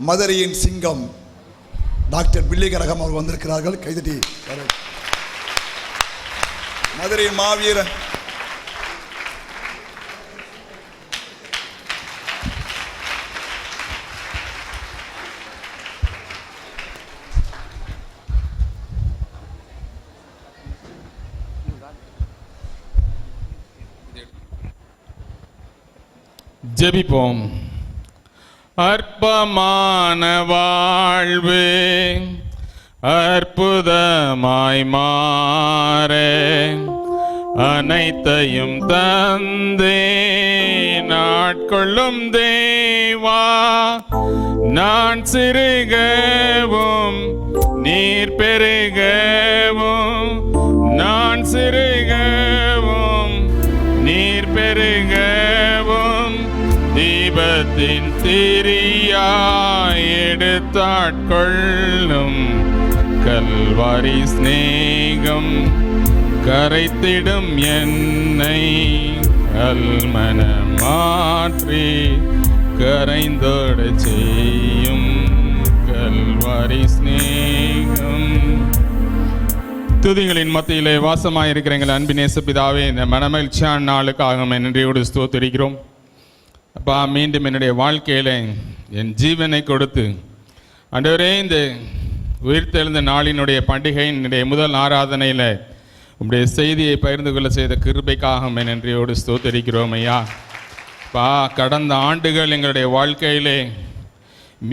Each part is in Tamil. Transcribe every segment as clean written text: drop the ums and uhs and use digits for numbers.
மதுரையின் சிங்கம் டாக்டர் பில்லிகரகம் அவர்கள் வந்திருக்கிறார்கள். கைதட்டி. மதுரையின் மாவீரன் ஜெபிப்போம். அற்பமான வாழ்வு அற்புதமாய் மாற அனைத்தையும் தந்தே நாட்கொள்ளும் தேவா, நான் சிறுகவும் நீர் பெருகவும், நான் சிறுகவும் நீர் பெருகவும், தீபத்தின் திரியாய் எடுத்தாட்கொள்ளும் கல்வாரி சிநேகம் கரைத்திடும் என்னை அல்மனம் மாற்றி கரைந்தோட செய்யும் கல்வாரி சிநேகம். துதிகளின் மத்தியிலே வாசமாயிருக்கிற எங்கள் அன்பின் நேச பிதாவே, இந்த மனமகிழ்ச்சியான நாளுக்காக நன்றியோடு ஸ்தோத்திரிக்கிறோம். அப்பா, மீண்டும் என்னுடைய வாழ்க்கையில் என் ஜீவனை கொடுத்து ஆண்டவரே, இந்த உயிர்த்தெழுந்த நாளினுடைய பண்டிகையினுடைய முதல் ஆராதனையில் உங்களுடைய செய்தியை பகிர்ந்து கொள்ள செய்த கிருபைக்காக நன்றியோடு ஸ்தோத்திரிக்கிறோம் ஐயா. பா, கடந்த ஆண்டுகள் எங்களுடைய வாழ்க்கையிலே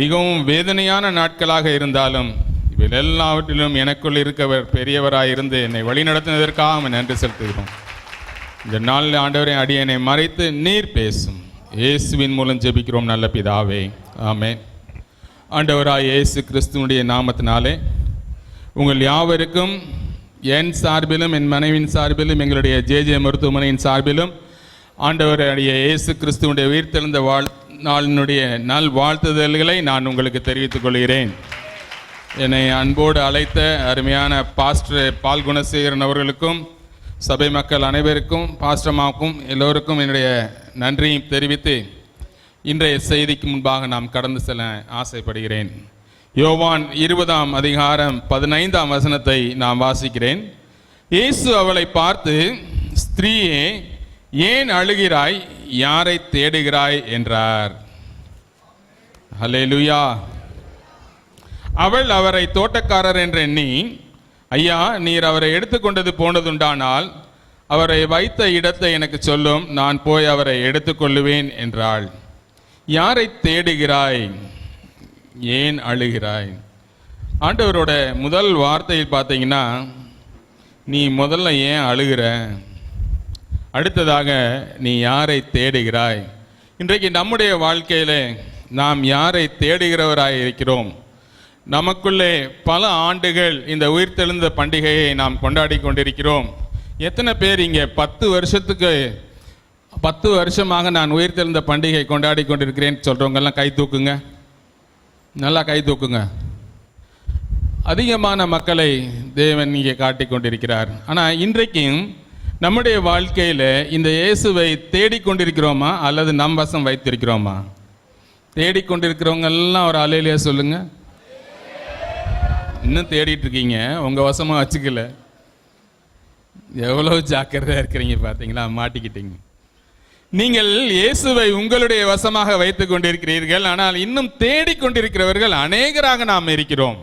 மிகவும் வேதனையான நாட்களாக இருந்தாலும் இதில் எல்லாவற்றிலும் எனக்குள் இருக்கவர் பெரியவராக இருந்து என்னை வழிநடத்தினதற்காக நன்றி செலுத்துகிறோம். இந்த நாளில் ஆண்டவரை அடியனை மறைத்து நீர் பேசும் இயேசுவின் மூலம் ஜெபிக்கிறோம் நல்ல பிதாவே, ஆமென். ஆண்டவராய் இயேசு கிறிஸ்துவனுடைய நாமத்தினாலே உங்கள் யாவருக்கும் என் சார்பிலும் என் மனைவின் சார்பிலும் எங்களுடைய ஜே மருத்துவமனையின் சார்பிலும் ஆண்டவருடைய இயேசு கிறிஸ்துவனுடைய உயிர்த்தெழுந்த நாளினுடைய நல் வாழ்த்துதல்களை நான் உங்களுக்கு தெரிவித்துக் கொள்கிறேன். என்னை அன்போடு அழைத்த அருமையான பாஸ்டர் பால் குணசேகரன் அவர்களுக்கும் சபை மக்கள் அனைவருக்கும் பாஸ்டர்மாவுக்கும் எல்லோருக்கும் என்னுடைய நன்றியை தெரிவித்து இன்றைய செய்திக்கு முன்பாக நாம் கடந்து செல்ல ஆசைப்படுகிறேன். யோவான் 20ஆம் அதிகாரம் 15ஆம் வசனத்தை நாம் வாசிக்கிறேன். இயேசு அவளை பார்த்து, ஸ்திரீயே, ஏன் அழுகிறாய், யாரை தேடுகிறாய் என்றார். ஹல்லேலூயா. அவள் அவரை தோட்டக்காரர் என்று எண்ணி, ஐயா, நீர் அவரை எடுத்துக்கொண்டது போனதுண்டானால் அவரை வைத்த இடத்தை எனக்கு சொல்லும், நான் போய் அவரை எடுத்துக்கொள்ளுவேன் என்றாள். யாரை தேடுகிறாய், ஏன் அழுகிறாய்? ஆண்டவரோட முதல் வார்த்தையில் பார்த்தீங்கன்னா, நீ முதல்ல ஏன் அழுகிற, அடுத்ததாக நீ யாரை தேடுகிறாய். இன்றைக்கு நம்முடைய வாழ்க்கையில் நாம் யாரை தேடுகிறவராய் இருக்கிறோம்? நமக்குள்ளே பல ஆண்டுகள் இந்த உயிர்த்தெழுந்த பண்டிகையை நாம் கொண்டாடி கொண்டிருக்கிறோம். எத்தனை பேர் இங்கே 10 வருஷமாக நான் உயிர்த்தெழுந்த பண்டிகை கொண்டாடி கொண்டிருக்கிறேன் சொல்கிறவங்கெல்லாம் கை தூக்குங்க, நல்லா கை தூக்குங்க. அதிகமான மக்களை தேவன் இங்கே காட்டி கொண்டிருக்கிறார். ஆனால் இன்றைக்கும் நம்முடைய வாழ்க்கையில் இந்த இயேசுவை தேடிக்கொண்டிருக்கிறோமா அல்லது நம் வசம் வைத்திருக்கிறோமா? தேடிக்கொண்டிருக்கிறவங்க எல்லாம் ஒரு அலையிலேயே சொல்லுங்க. இன்னும் தேடிட்டு இருக்கீங்க, உங்கள் வசமாக வச்சுக்கல. எவ்வளோ ஜாக்கிரதையாக இருக்கிறீங்க பார்த்தீங்களா, மாட்டிக்கிட்டீங்க. நீங்கள் இயேசுவை உங்களுடைய வசமாக வைத்துக் கொண்டிருக்கிறீர்கள், ஆனால் இன்னும் தேடிக்கொண்டிருக்கிறவர்கள் அநேகராக நாம் இருக்கிறோம்.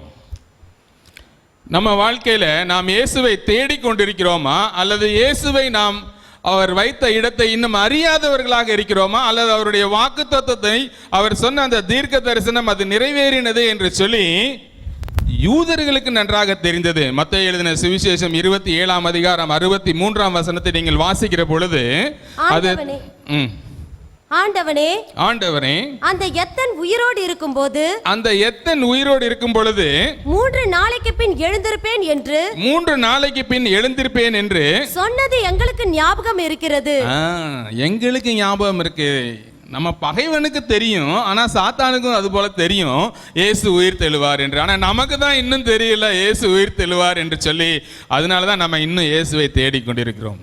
நம்ம வாழ்க்கையில் நாம் இயேசுவை தேடிக்கொண்டிருக்கிறோமா அல்லது இயேசுவை நாம் அவர் வைத்த இடத்தை இன்னும் அறியாதவர்களாக இருக்கிறோமா அல்லது அவருடைய வாக்குத்தத்தத்தை அவர் சொன்ன அந்த தீர்க்க தரிசனம் அது நிறைவேறினது என்று சொல்லி யூதர்களுக்கு நன்றாக தெரிந்தது. மத்தேயு எழுதின சுவிசேஷம் 27ஆம் அதிகாரம் 63ஆம் வசனத்தை நீங்கள் வாசிக்கிற பொழுது, அது ஆண்டவனே, அந்த எத்தன் உயிரோடு இருக்கும் பொழுது 3 நாளைக்கு பின் எழுந்திருப்பேன் என்று சொன்னது எங்களுக்கு ஞாபகம் இருக்கிறது. எங்களுக்கு ஞாபகம் இருக்கு. நம்ம பகைவனுக்கு தெரியும், ஆனா சாத்தானுக்கும் அது போல தெரியும் இயேசு உயிர் தெழுவார் என்று. ஆனா நமக்கு தான் இன்னும் தெரியல இயேசு உயிர் தெழுவார் என்று சொல்லி. அதனாலதான் நம்ம இன்னும் இயேசுவை தேடிக்கொண்டிருக்கிறோம்.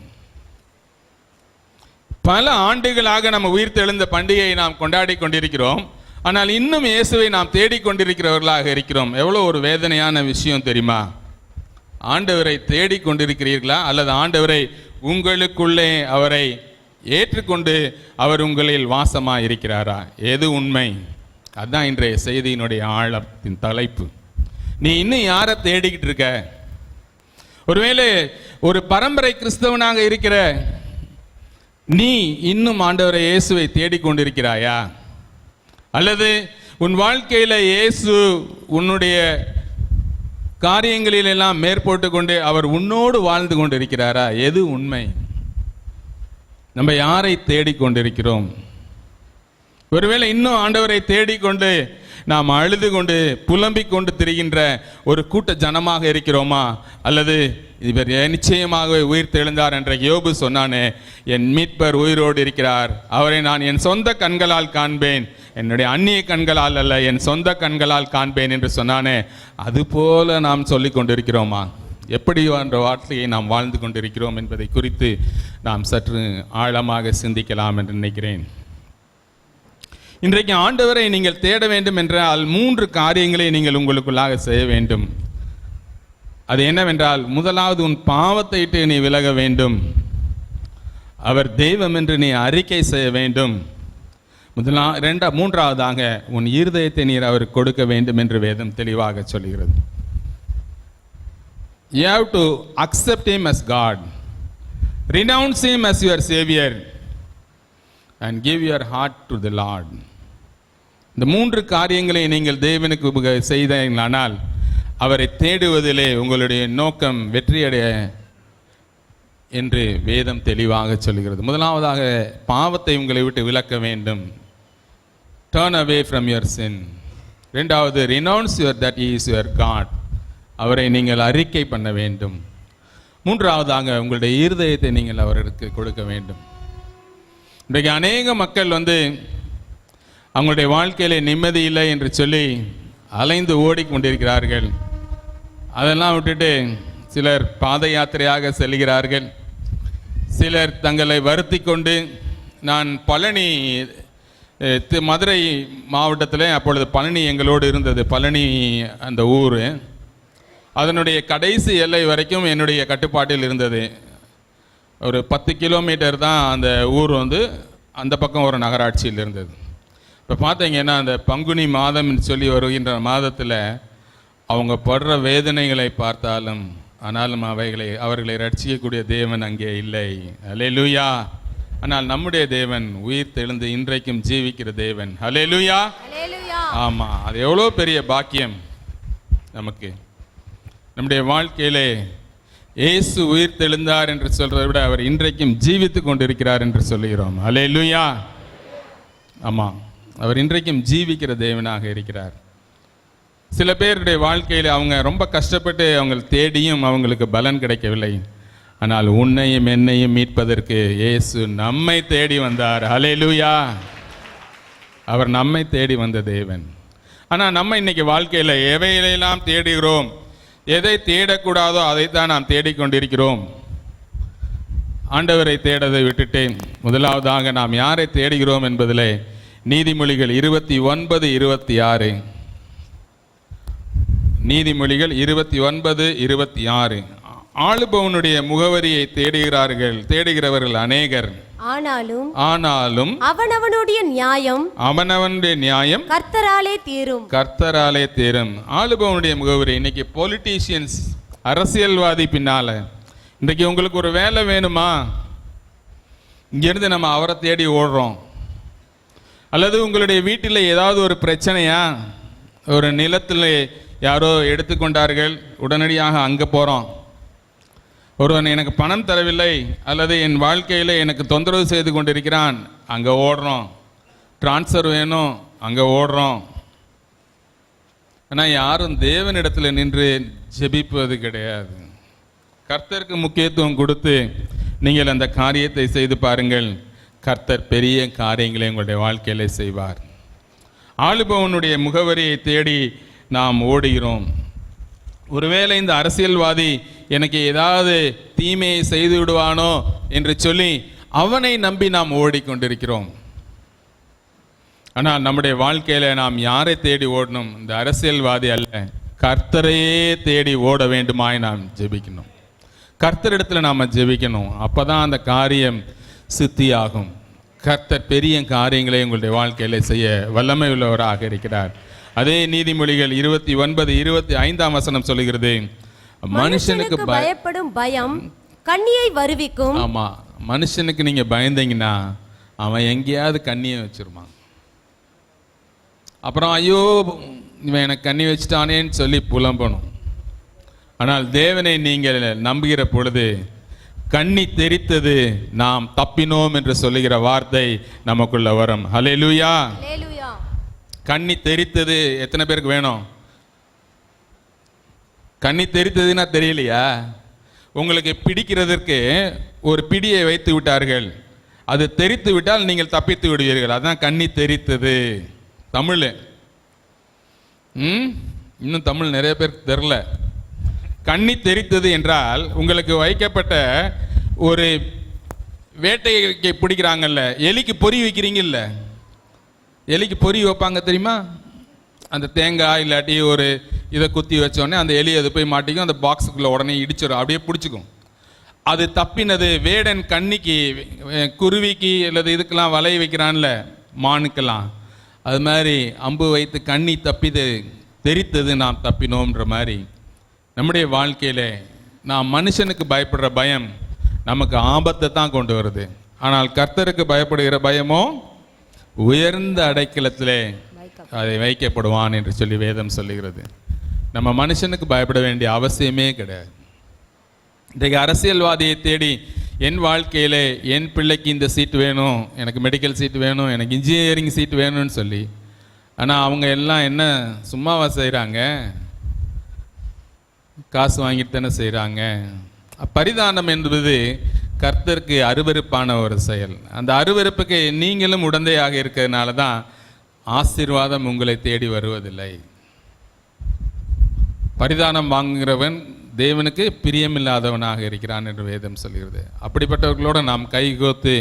பல ஆண்டுகளாக நம்ம உயிர் தெழுந்த பண்டிகையை நாம் கொண்டாடி கொண்டிருக்கிறோம். ஆனால் இன்னும் இயேசுவை நாம் தேடிக்கொண்டிருக்கிறவர்களாக இருக்கிறோம். எவ்வளோ ஒரு வேதனையான விஷயம் தெரியுமா? ஆண்டவரை தேடிக்கொண்டிருக்கிறீர்களா, அல்லது ஆண்டவரை உங்களுக்குள்ளே அவரை ஏற்றுக்கொண்டு அவர் உங்களில் வாசமாக இருக்கிறாரா? எது உண்மை? அதுதான் இன்றைய செய்தியினுடைய ஆழத்தின் தலைப்பு. நீ இன்னும் யாரை தேடிக்கிட்டு இருக்க? ஒருவேளை ஒரு பரம்பரை கிறிஸ்தவனாக இருக்கிற நீ இன்னும் ஆண்டவரை இயேசுவை தேடிக்கொண்டிருக்கிறாயா? அல்லது உன் வாழ்க்கையில் இயேசு உன்னுடைய காரியங்களில் எல்லாம் மேற்போட்டு கொண்டு அவர் உன்னோடு வாழ்ந்து கொண்டிருக்கிறாரா? எது உண்மை? நம்ம யாரை தேடிக்கொண்டிருக்கிறோம்? ஒருவேளை இன்னும் ஆண்டவரை தேடிக்கொண்டு நாம் அழுது கொண்டு புலம்பிக் கொண்டு திரிகின்ற ஒரு கூட்ட ஜனமாக இருக்கிறோமா? அல்லது இவர் நிச்சயமாகவே உயிர் தெழுந்தார் என்ற யோபு சொன்னானே, என் மீட்பர் உயிரோடு இருக்கிறார், அவரை நான் என் சொந்த கண்களால் காண்பேன், என்னுடைய அந்நிய கண்களால் அல்ல என் சொந்த கண்களால் காண்பேன் என்று சொன்னானே, அதுபோல நாம் சொல்லிக் கொண்டிருக்கிறோமா? எப்படி என்ற வார்த்தையை நாம் வாழ்ந்து கொண்டிருக்கிறோம் என்பதை குறித்து நாம் சற்று ஆழமாக சிந்திக்கலாம் என்று நினைக்கிறேன். இன்றைக்கு ஆண்டவரை நீங்கள் தேட வேண்டும் என்றால் 3 காரியங்களை நீங்கள் உங்களுக்குள்ளாக செய்ய வேண்டும். அது என்னவென்றால், முதலாவது உன் பாவத்தை விட்டு நீ விலக வேண்டும். அவர் தெய்வம் என்று நீ அறிக்கை செய்ய வேண்டும். மூன்றாவதாக உன் இருதயத்தை நீர் அவருக்கு கொடுக்க வேண்டும் என்று வேதம் தெளிவாக சொல்கிறது. You have to accept him as God, renounce him as your savior and give your heart to the Lord. இந்த 3 காரியங்களை நீங்கள் தேவனுக்கு செய்தீர்களானால் அவரை தேடுவதிலே உங்களுடைய நோக்கம் வெற்றியடைய என்று வேதம் தெளிவாக சொல்கிறது. முதலாவதாக பாவத்தை உங்களை விட்டு விலக்க வேண்டும். Turn away from your sin. இரண்டாவது, renounce that he is your God. அவரை நீங்கள் அறிக்கை பண்ண வேண்டும். மூன்றாவதாக உங்களுடைய இருதயத்தை நீங்கள் அவருக்கு கொடுக்க வேண்டும். இன்றைக்கு அநேக மக்கள் அவங்களுடைய வாழ்க்கையில நிம்மதி இல்லை என்று சொல்லி அலைந்து ஓடிக்கொண்டிருக்கிறார்கள். அதெல்லாம் விட்டுட்டு சிலர் பாத யாத்திரையாக செல்கிறார்கள். சிலர் தங்களை வருத்தி கொண்டு, நான் பழனி, மதுரை மாவட்டத்தில் அப்பொழுது பழனி எங்களோடு இருந்தது. பழனி அந்த ஊர், அதனுடைய கடைசி எல்லை வரைக்கும் என்னுடைய கட்டுப்பாட்டில் இருந்தது. ஒரு 10 கிலோமீட்டர் தான் அந்த ஊர் அந்த பக்கம் ஒரு நகராட்சியில் இருந்தது. இப்போ பார்த்தீங்கன்னா அந்த பங்குனி மாதம் சொல்லி வருகின்ற மாதத்தில் அவங்க படுற வேதனைகளை பார்த்தாலும், ஆனாலும் அவர்களை ரட்சிக்கக்கூடிய தேவன் அங்கே இல்லை. அல்லேலூயா. ஆனால் நம்முடைய தேவன் உயிர் தெழுந்து இன்றைக்கும் ஜீவிக்கிற தேவன். அல்லேலூயா. ஆமாம், அது எவ்வளோ பெரிய பாக்கியம் நமக்கு. நம்முடைய வாழ்க்கையிலே இயேசு உயிர் தெழுந்தார் என்று சொல்றதை விட அவர் இன்றைக்கும் ஜீவித்து கொண்டிருக்கிறார் என்று சொல்லுகிறோம். அல்லேலூயா. ஆமாம், அவர் இன்றைக்கும் ஜீவிக்கிற தேவனாக இருக்கிறார். சில பேருடைய வாழ்க்கையில் அவங்க ரொம்ப கஷ்டப்பட்டு அவங்க தேடியும் அவங்களுக்கு பலன் கிடைக்கவில்லை. ஆனால் உன்னையும் என்னையும் மீட்பதற்கு இயேசு நம்மை தேடி வந்தார். அல்லேலூயா. அவர் நம்மை தேடி வந்த தேவன். ஆனால் நம்ம இன்னைக்கு வாழ்க்கையில் எவையிலெல்லாம் தேடுகிறோம், எதை தேடக்கூடாதோ அதைத்தான் நாம் தேடிக்கொண்டிருக்கிறோம். ஆண்டவரை தேடதை விட்டுட்டு முதலாவதாக நாம் யாரை தேடுகிறோம் என்பதில் நீதிமொழிகள் 29:26, நீதிமொழிகள் 29:26, ஆளுபவனுடைய முகவரியை தேடுகிறவர்கள் அநேகர், ஆனாலும் அவனவனுடைய நியாயம் கர்த்தராலே தீரும். ஆளுபவனுடைய முகவரி. இன்னைக்கு பொலிட்டீஷியன்ஸ், அரசியல்வாதி பின்னால இன்றைக்கு உங்களுக்கு ஒரு வேலை வேணுமா, இங்கிருந்து நம்ம அவரை தேடி ஓடுறோம். அல்லது உங்களுடைய வீட்டில் ஏதாவது ஒரு பிரச்சனையா, ஒரு நிலத்தில் யாரோ எடுத்துக்கொண்டார்கள், உடனடியாக அங்கே போகிறோம். ஒருவன் எனக்கு பணம் தரவில்லை, அல்லது என் வாழ்க்கையில் எனக்கு தொந்தரவு செய்து கொண்டிருக்கிறான், அங்கே ஓடுறோம். டிரான்ஸ்ஃபர் வேணும், அங்கே ஓடுறோம். ஆனால் யாரும் தேவனிடத்தில் நின்று ஜெபிப்பது கிடையாது. கர்த்தருக்கு முக்கியத்துவம் கொடுத்து நீங்கள் அந்த காரியத்தை செய்து பாருங்கள். கர்த்தர் பெரிய காரியங்களை உங்களுடைய வாழ்க்கையில் செய்வார். ஆளுபவனுடைய முகவரியை தேடி நாம் ஓடுகிறோம். ஒருவேளை இந்த அரசியல்வாதி எனக்கு ஏதாவது தீமையை செய்து விடுவானோ என்று சொல்லி அவனை நம்பி நாம் ஓடிக்கொண்டிருக்கிறோம். ஆனால் நம்முடைய வாழ்க்கையில் நாம் யாரை தேடி ஓடணும்? இந்த அரசியல்வாதி அல்ல, கர்த்தரையே தேடி ஓட வேண்டுமாய் நாம் ஜெபிக்கணும். கர்த்தரிடத்தில் நாம் ஜெபிக்கணும். அப்போ தான் அந்த காரியம் சித்தியாகும். கர்த்தர் பெரிய காரியங்களை உங்களுடைய வாழ்க்கையில் செய்ய வல்லமை உள்ளவராக இருக்கிறார். அதே நீதிமொழிகள் 29:25 சொல்லுகிறது, மனுஷனுக்கு பயப்படும் பயம் கண்ணியை வருவிக்கும். ஆமா, மனுஷனுக்கு நீங்க பயந்தீங்கன்னா அவன் எங்கேயாவது கண்ணியை வச்சிருவான். அப்புறம் ஐயோ இவன் எனக்கு கண்ணி வச்சுட்டானேன்னு சொல்லி புலம்பணும். ஆனால் தேவனை நீங்கள் நம்புகிற பொழுது கண்ணி தெரித்தது நாம் தப்பினோம் என்று சொல்லுகிற வார்த்தை நமக்குள்ள வரும். ஹல்லேலூயா. கண்ணி தெரித்தது எத்தனை பேருக்கு வேணும்? கண்ணி தெரித்ததுன்னா தெரியலையா? உங்களுக்கு பிடிக்கிறதற்கு ஒரு பிடியை வைத்து விட்டார்கள், அது தெரித்து விட்டால் நீங்கள் தப்பித்து விடுவீர்கள். அதான் கண்ணி தெரித்தது தமிழ். இன்னும் தமிழ் நிறைய பேருக்கு தெரில. கண்ணி தெரித்தது என்றால் உங்களுக்கு வைக்கப்பட்ட ஒரு வேட்டைக்கு பிடிக்கிறாங்கல்ல, எலிக்கு பொறி வைக்கிறீங்கல்ல, எலிக்கு பொறி வைப்பாங்க தெரியுமா? அந்த தேங்காய் இல்லாட்டி ஒரு இதை குத்தி வச்சோடனே அந்த எலி அது போய் மாட்டிக்கும், அந்த பாக்ஸுக்குள்ளே உடனே இடிச்சிடும், அப்படியே பிடிச்சிக்கும். அது தப்பினது வேடன் கண்ணிக்கு, குருவிக்கு அல்லது இதுக்கெல்லாம் வலை வைக்கிறான்ல, மானுக்கெல்லாம், அது மாதிரி அம்பு வைத்து கண்ணி தப்பிது தெரித்தது நாம் தப்பினோன்ற மாதிரி நம்முடைய வாழ்க்கையில் நாம் மனுஷனுக்கு பயப்படுற பயம் நமக்கு ஆபத்தை தான் கொண்டு வருது. ஆனால் கர்த்தருக்கு பயப்படுகிற பயமோ உயர்ந்த அடைக்கலத்திலே அதை வைக்கப்படுவான் என்று சொல்லி வேதம் சொல்லுகிறது. நம்ம மனுஷனுக்கு பயப்பட வேண்டிய அவசியமே கிடையாது. இன்றைக்கு அரசியல்வாதியை தேடி என் வாழ்க்கையில் என் பிள்ளைக்கு இந்த சீட் வேணும், எனக்கு மெடிக்கல் சீட் வேணும், எனக்கு இன்ஜினியரிங் சீட் வேணும்னு சொல்லி, ஆனால் அவங்க எல்லாம் என்ன சும்மாவா செய்கிறாங்க? காசு வாங்கிட்டு தானே செய்கிறாங்க. பரிதானம் என்பது கர்த்தருக்கு அருவருப்பான ஒரு செயல். அந்த அருவருப்புக்கு நீங்களும் உடந்தையாக இருக்கிறதுனால தான் ஆசீர்வாதம் உங்களை தேடி வருவதில்லை. பரிதானம் வாங்குகிறவன் தேவனுக்கு பிரியமில்லாதவனாக இருக்கிறான் என்று வேதம் சொல்கிறது. அப்படிப்பட்டவர்களோடு நாம் கைகோத்து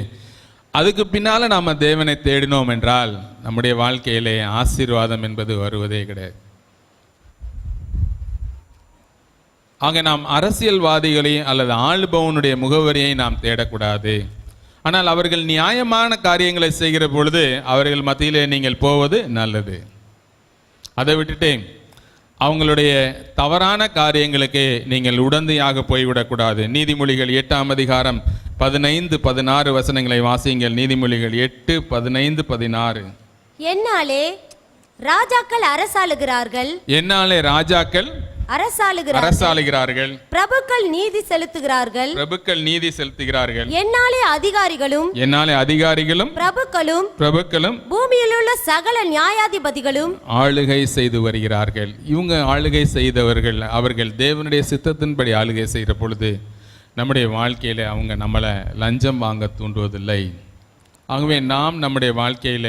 அதுக்கு பின்னால் நாம் தேவனை தேடினோம் என்றால் நம்முடைய வாழ்க்கையிலே ஆசீர்வாதம் என்பது வருவதே கிடையாது. ஆக நாம் அரசியல்வாதிகளை அல்லது ஆளுபவனுடைய முகவரியை நாம் தேடக்கூடாது. ஆனால் அவர்கள் நியாயமான காரியங்களை செய்கிற பொழுது அவர்கள் மத்தியிலே நீங்கள் போவது நல்லது. அதை விட்டுட்டு அவங்களுடைய தவறான காரியங்களுக்கு நீங்கள் உடந்தையாக போய்விடக்கூடாது. நீதிமொழிகள் 8:15-16 வசனங்களை வாசியுங்கள். நீதிமொழிகள் 8:15-16. என்னாலே ராஜாக்கள் அரசாளுகிறார்கள், என்னாலே ராஜாக்கள் அரசாளுகிறார்கள், பிரபுக்கள் நீதி செலுத்துகிறார்கள், பிரபுக்கள் நீதி செலுத்துகிறார்கள். என்னாலே அதிகாரிகளும் பிரபுக்களும் பூமியில் உள்ள சகல நியாயாதிபதிகளும் ஆளுகை செய்து வருகிறார்கள். இவங்க ஆளுகை செய்தவர்கள், அவர்கள் தேவனுடைய சித்தத்தின்படி ஆளுகை செய்கிற பொழுது நம்முடைய வாழ்க்கையில அவங்க நம்மளை லஞ்சம் வாங்க தூண்டுவதில்லை. ஆகவே நாம் நம்முடைய வாழ்க்கையில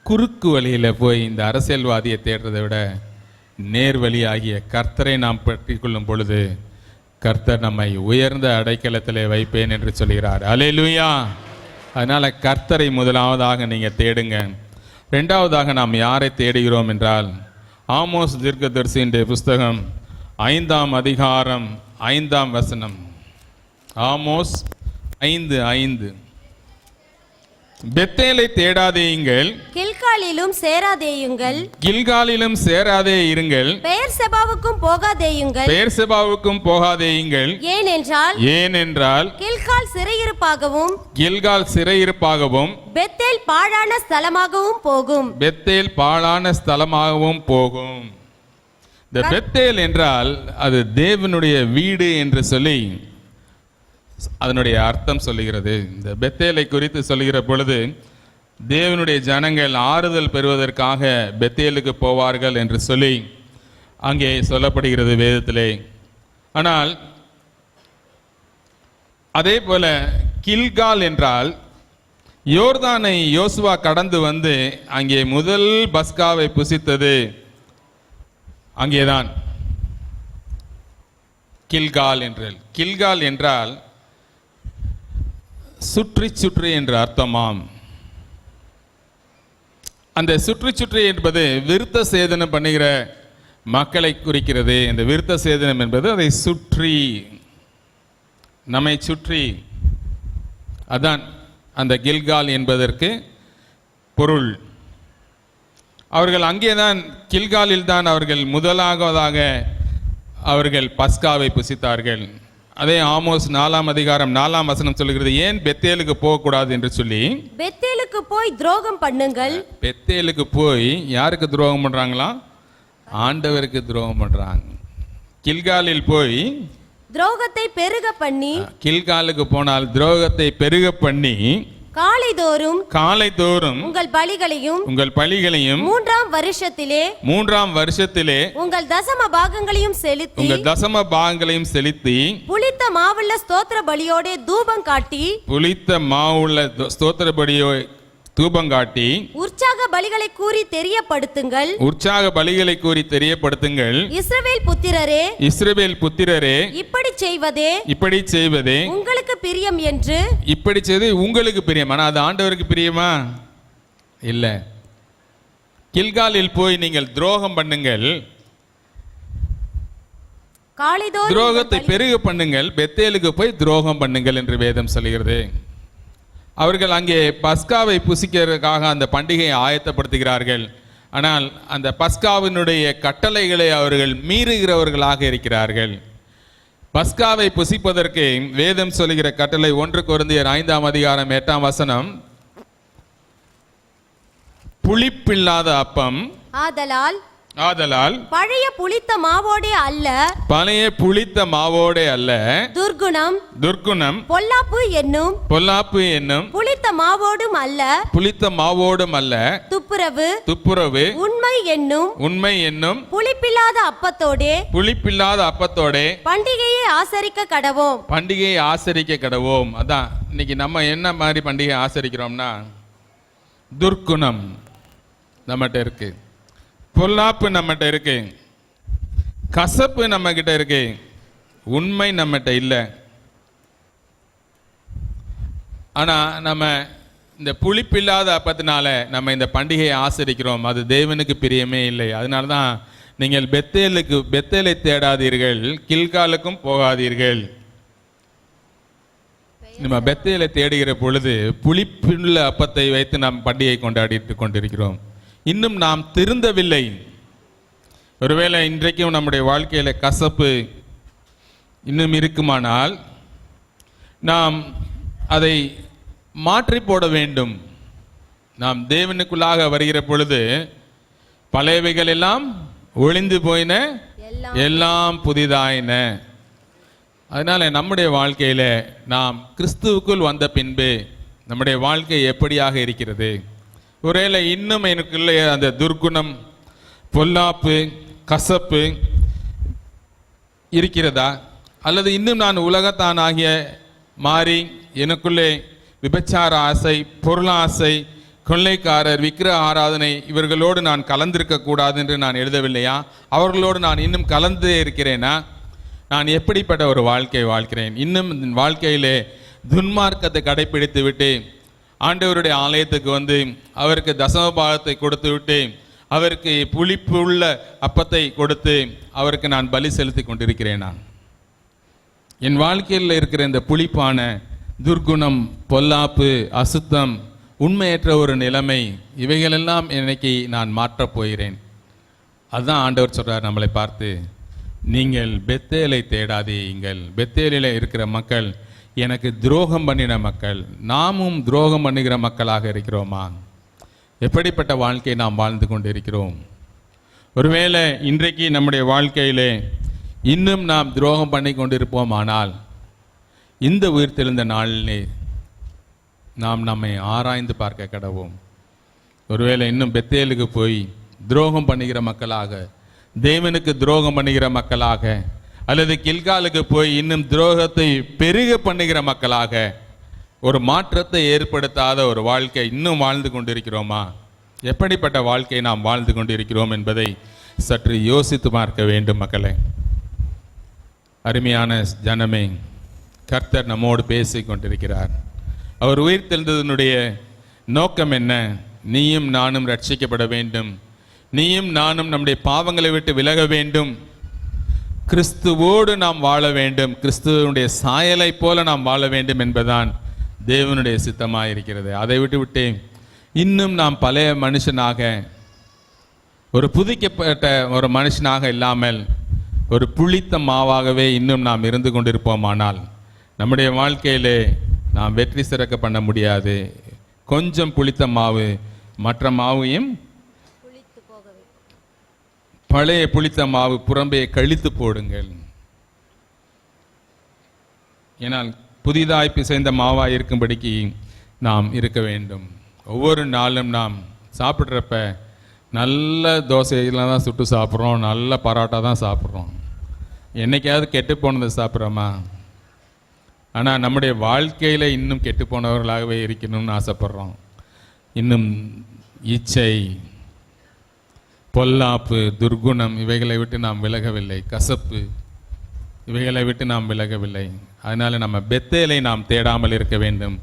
குறுக்கு வழியில போய் இந்த அரசியல்வாதியை தேடுறதை விட நேர்வழியாகிய கர்த்தரை நாம் பற்றி கொள்ளும் பொழுது கர்த்தர் நம்மை உயர்ந்த அடைக்கலத்திலே வைப்பேன் என்று சொல்கிறார். அல்லேலூயா. அதனால கர்த்தரை முதலாவதாக நீங்க தேடுங்க. இரண்டாவதாக நாம் யாரை தேடுகிறோம் என்றால், ஆமோஸ் தீர்க்கதரிசியின் புஸ்தகம் 5ஆம் அதிகாரம் 5ஆம் வசனம். ஆமோஸ் 5:5. பெத்தேலை தேடாதேயுங்கள், கில்காலிலும் சேராதே இருங்கள், பெயர்செபாவுக்கும் போகாதேயுங்கள். ஏனென்றால் கில்கால் சிறையிருப்பாகவும் பெத்தேல் பாழான ஸ்தலமாகவும் போகும். இந்த பெத்தேல் என்றால் அது தேவனுடைய வீடு என்று சொல்லி அதனுடைய அர்த்தம் சொல்லுகிறது. இந்த பெத்தேலை குறித்து சொல்லுகிற பொழுது தேவனுடைய ஜனங்கள் ஆறுதல் பெறுவதற்காக பெத்தேலுக்கு போவார்கள் என்று சொல்லி அங்கே சொல்லப்படுகிறது வேதத்திலே. ஆனால் அதே போல கில்கால் என்றால் யோர்தானை யோசுவா கடந்து வந்து அங்கே முதல் பஸ்காவை புசித்தது அங்கேதான். கில்கால் என்றால் சுற்றி சுற்றி என்ற அர்த்தமாம். அந்த சுற்றி என்பது விருத்த சேதனம் பண்ணுகிற மக்களை குறிக்கிறது. இந்த விருத்த சேதனம் என்பது அதை சுற்றி, நம்மை சுற்றி, அதான் அந்த கில்கால் என்பதற்கு பொருள். அவர்கள் அங்கேதான், கில்காலில் தான் அவர்கள் முதலாவதாக அவர்கள் பஸ்காவை புசித்தார்கள். அதே ஆமோஸ் 4 அதிகாரம் 4 சொல்லுகிறது, ஏன் பெத்தேலுக்கு போகக்கூடாது என்று சொல்லி. பெத்தேலுக்கு போய் துரோகம் பண்ணுங்கள். பெத்தேலுக்கு போய் யாருக்கு துரோகம் பண்றாங்களா? ஆண்டவருக்கு துரோகம் பண்றாங்க. கில்காலில் போய் துரோகத்தை பெருக பண்ணி, கில்காலுக்கு போனால் துரோகத்தை பெருக பண்ணி, காலைதோறும் உங்கள் பலிகளையும் 3ஆம் வருஷத்திலே உங்கள் தசம பாகங்களையும் செலுத்தி புளித்த மாவுள்ள ஸ்தோத்திர பலியோட தூபம் காட்டி உற்சாக பலிகளை கூறி தெரியப்படுத்துங்கள். இஸ்ரவேல் புத்திரரே இப்படி செய்வதே உங்களுக்கு பிரியம் என்று. இப்படி செய்து உங்களுக்கு பிரியம். ஆனா அது ஆண்டவருக்கு பிரியமா? இல்ல. கில்காலில் போய் நீங்கள் துரோகம் பண்ணுங்கள், துரோகத்தை பெருக பண்ணுங்கள், பெத்தேலுக்கு போய் துரோகம் பண்ணுங்கள் என்று வேதம் சொல்கிறது. அவர்கள் அங்கே பஸ்காவை புசிக்கிறதுக்காக அந்த பண்டிகையை ஆயத்தப்படுத்துகிறார்கள். ஆனால் அந்த பஸ்காவினுடைய கட்டளைகளை அவர்கள் மீறுகிறவர்களாக இருக்கிறார்கள். பஸ்காவை புசிப்பதற்கு வேதம் சொல்லுகிற கட்டளை 1 கொரிந்தியர் 5 அதிகாரம் 8 புளிப்பில்லாத அப்பம் ஆதலால் பழைய புளித்த மாவோடே அல்ல துர்க்குணம் பொல்லாப்பு என்னும் புளித்த மாவோடும் அல்ல துப்புரவு உண்மை என்னும் புளிப்பில்லாத அப்பத்தோடே பண்டிகையை ஆசரிக்க கடவோம். அதான் இன்னைக்கு நம்ம என்ன மாதிரி பண்டிகை ஆசரிக்கிறோம்னா, துர்க்குணம் நம்மகிட்ட இருக்கு, பொல்லாப்பு நம்மகிட்ட இருக்கு, கசப்பு நம்ம கிட்ட இருக்கு, உண்மை நம்மகிட்ட இல்லை. ஆனா நம்ம இந்த புளிப்பில்லாத அப்பத்தினால நம்ம இந்த பண்டிகையை ஆசரிக்கிறோம். அது தேவனுக்கு பிரியமே இல்லை. அதனால்தான் நீங்கள் பெத்தேலை தேடாதீர்கள், கில்காலுக்கும் போகாதீர்கள். நம்ம பெத்தேலை தேடுகிற பொழுது புளிப்புள்ள அப்பத்தை வைத்து நாம் பண்டிகை கொண்டாடிட்டு கொண்டிருக்கிறோம். இன்னும் நாம் திருந்தவில்லை. ஒருவேளை இன்றைக்கும் நம்முடைய வாழ்க்கையில கசப்பு இன்னும் இருக்குமானால் நாம் அதை மாற்றி போட வேண்டும். நாம் தேவனுக்குள்ளாக வருகிற பொழுது பழையவைகள் எல்லாம் ஒளிந்து போயின, எல்லாம் புதிதாயின. அதனால நம்முடைய வாழ்க்கையில நாம் கிறிஸ்துவுக்குள் வந்த பின்பு நம்முடைய வாழ்க்கை எப்படியாக இருக்கிறது? ஒருவேளை இன்னும் எனக்குள்ள அந்த துர்க்குணம், பொல்லாப்பு, கசப்பு இருக்கிறதா? அல்லது இன்னும் நான் உலகத்தானாகிய மாறி எனக்குள்ளே விபச்சார ஆசை, பொருளாசை, கொள்ளைக்காரர், விக்கிரக ஆராதனை இவர்களோடு நான் கலந்திருக்க கூடாது என்று நான் எழுதவில்லையா? அவர்களோடு நான் இன்னும் கலந்தே இருக்கிறேனா? நான் எப்படிப்பட்ட ஒரு வாழ்க்கை வாழ்கிறேன்? இன்னும் வாழ்க்கையிலே துன்மார்க்கத்தை கடைபிடித்து விட்டு ஆண்டவருடைய ஆலயத்துக்கு வந்து அவருக்கு தசமபாகத்தை கொடுத்து விட்டு அவருக்கு புளிப்பு உள்ள அப்பத்தை கொடுத்து அவருக்கு நான் பலி செலுத்தி கொண்டிருக்கிறேன். நான் என் வாழ்க்கையில் இருக்கிற இந்த புளிப்பான துர்க்குணம், பொல்லாப்பு, அசுத்தம், உண்மையற்ற ஒரு நிலைமை, இவைகளெல்லாம் இன்னைக்கு நான் மாற்றப் போகிறேன். அதுதான் ஆண்டவர் சொல்றார் நம்மளை பார்த்து, நீங்கள் பெத்தேலை தேடாதீங்கள். பெத்தேலில் இருக்கிற மக்கள் எனக்கு துரோகம் பண்ணின மக்கள். நாமும் துரோகம் பண்ணுகிற மக்களாக இருக்கிறோமா? எப்படிப்பட்ட வாழ்க்கை நாம் வாழ்ந்து கொண்டிருக்கிறோம்? ஒருவேளை இன்றைக்கு நம்முடைய வாழ்க்கையிலே இன்னும் நாம் துரோகம் பண்ணி கொண்டிருப்போம். ஆனால் இந்த உயிர்த்தெழுந்த நாளிலே நாம் நம்மை ஆராய்ந்து பார்க்க கடவோம். ஒருவேளை இன்னும் பெத்தேலுக்கு போய் துரோகம் பண்ணுகிற மக்களாக, தேவனுக்கு துரோகம் பண்ணுகிற மக்களாக, அல்லது கில்காலுக்கு போய் இன்னும் துரோகத்தை பெருக பண்ணுகிற மக்களாக, ஒரு மாற்றத்தை ஏற்படுத்தாத ஒரு வாழ்க்கை இன்னும் வாழ்ந்து கொண்டிருக்கிறோமா? எப்படிப்பட்ட வாழ்க்கை நாம் வாழ்ந்து கொண்டிருக்கிறோம் என்பதை சற்று யோசித்து பார்க்க வேண்டும். மக்களே, அருமையான ஜனமே, கர்த்தர் நம்மோடு பேசி கொண்டிருக்கிறார். அவர் உயிர்த்தெழுந்ததனுடைய நோக்கம் என்ன? நீயும் நானும் ரட்சிக்கப்பட வேண்டும், நீயும் நானும் நம்முடைய பாவங்களை விட்டு விலக வேண்டும், கிறிஸ்துவோடு நாம் வாழ வேண்டும், கிறிஸ்துவனுடைய சாயலை போல நாம் வாழ வேண்டும் என்பதுதான் தேவனுடைய சித்தமாக இருக்கிறது. அதை விட்டு இன்னும் நாம் பழைய மனுஷனாக, ஒரு புதிக்கப்பட்ட ஒரு மனுஷனாக இல்லாமல் ஒரு புளித்த மாவாகவே இன்னும் நாம் இருந்து கொண்டிருப்போமானால் நம்முடைய வாழ்க்கையிலே நாம் வெற்றி சிறக்க பண்ண முடியாது. கொஞ்சம் புளித்த மாவு மற்ற மாவையும் பழைய புளித்த மாவு புறம்பே கழித்து போடுங்கள். ஏனால் புதிதாய் பிசைந்த மாவாய் இருக்கும்படிக்கு நாம் இருக்க வேண்டும். ஒவ்வொரு நாளும் நாம் சாப்பிட்றப்ப நல்ல தோசையெல்லாம் தான் சுட்டு சாப்பிட்றோம், நல்ல பரோட்டா தான் சாப்பிட்றோம். என்னைக்காவது கெட்டு போனதை சாப்பிட்றோமா? ஆனால் நம்முடைய வாழ்க்கையில் இன்னும் கெட்டு போனவர்களாகவே இருக்கணும்னு ஆசைப்படுறோம். இன்னும் இச்சை, பொல்லாப்பு, துர்குணம் இவைகளை விட்டு நாம் விலகவில்லை. கசப்பு இவைகளை விட்டு நாம் விலகவில்லை. அதனால் நம்ம பெத்தேலை நாம் தேடாமல் இருக்க வேண்டும்.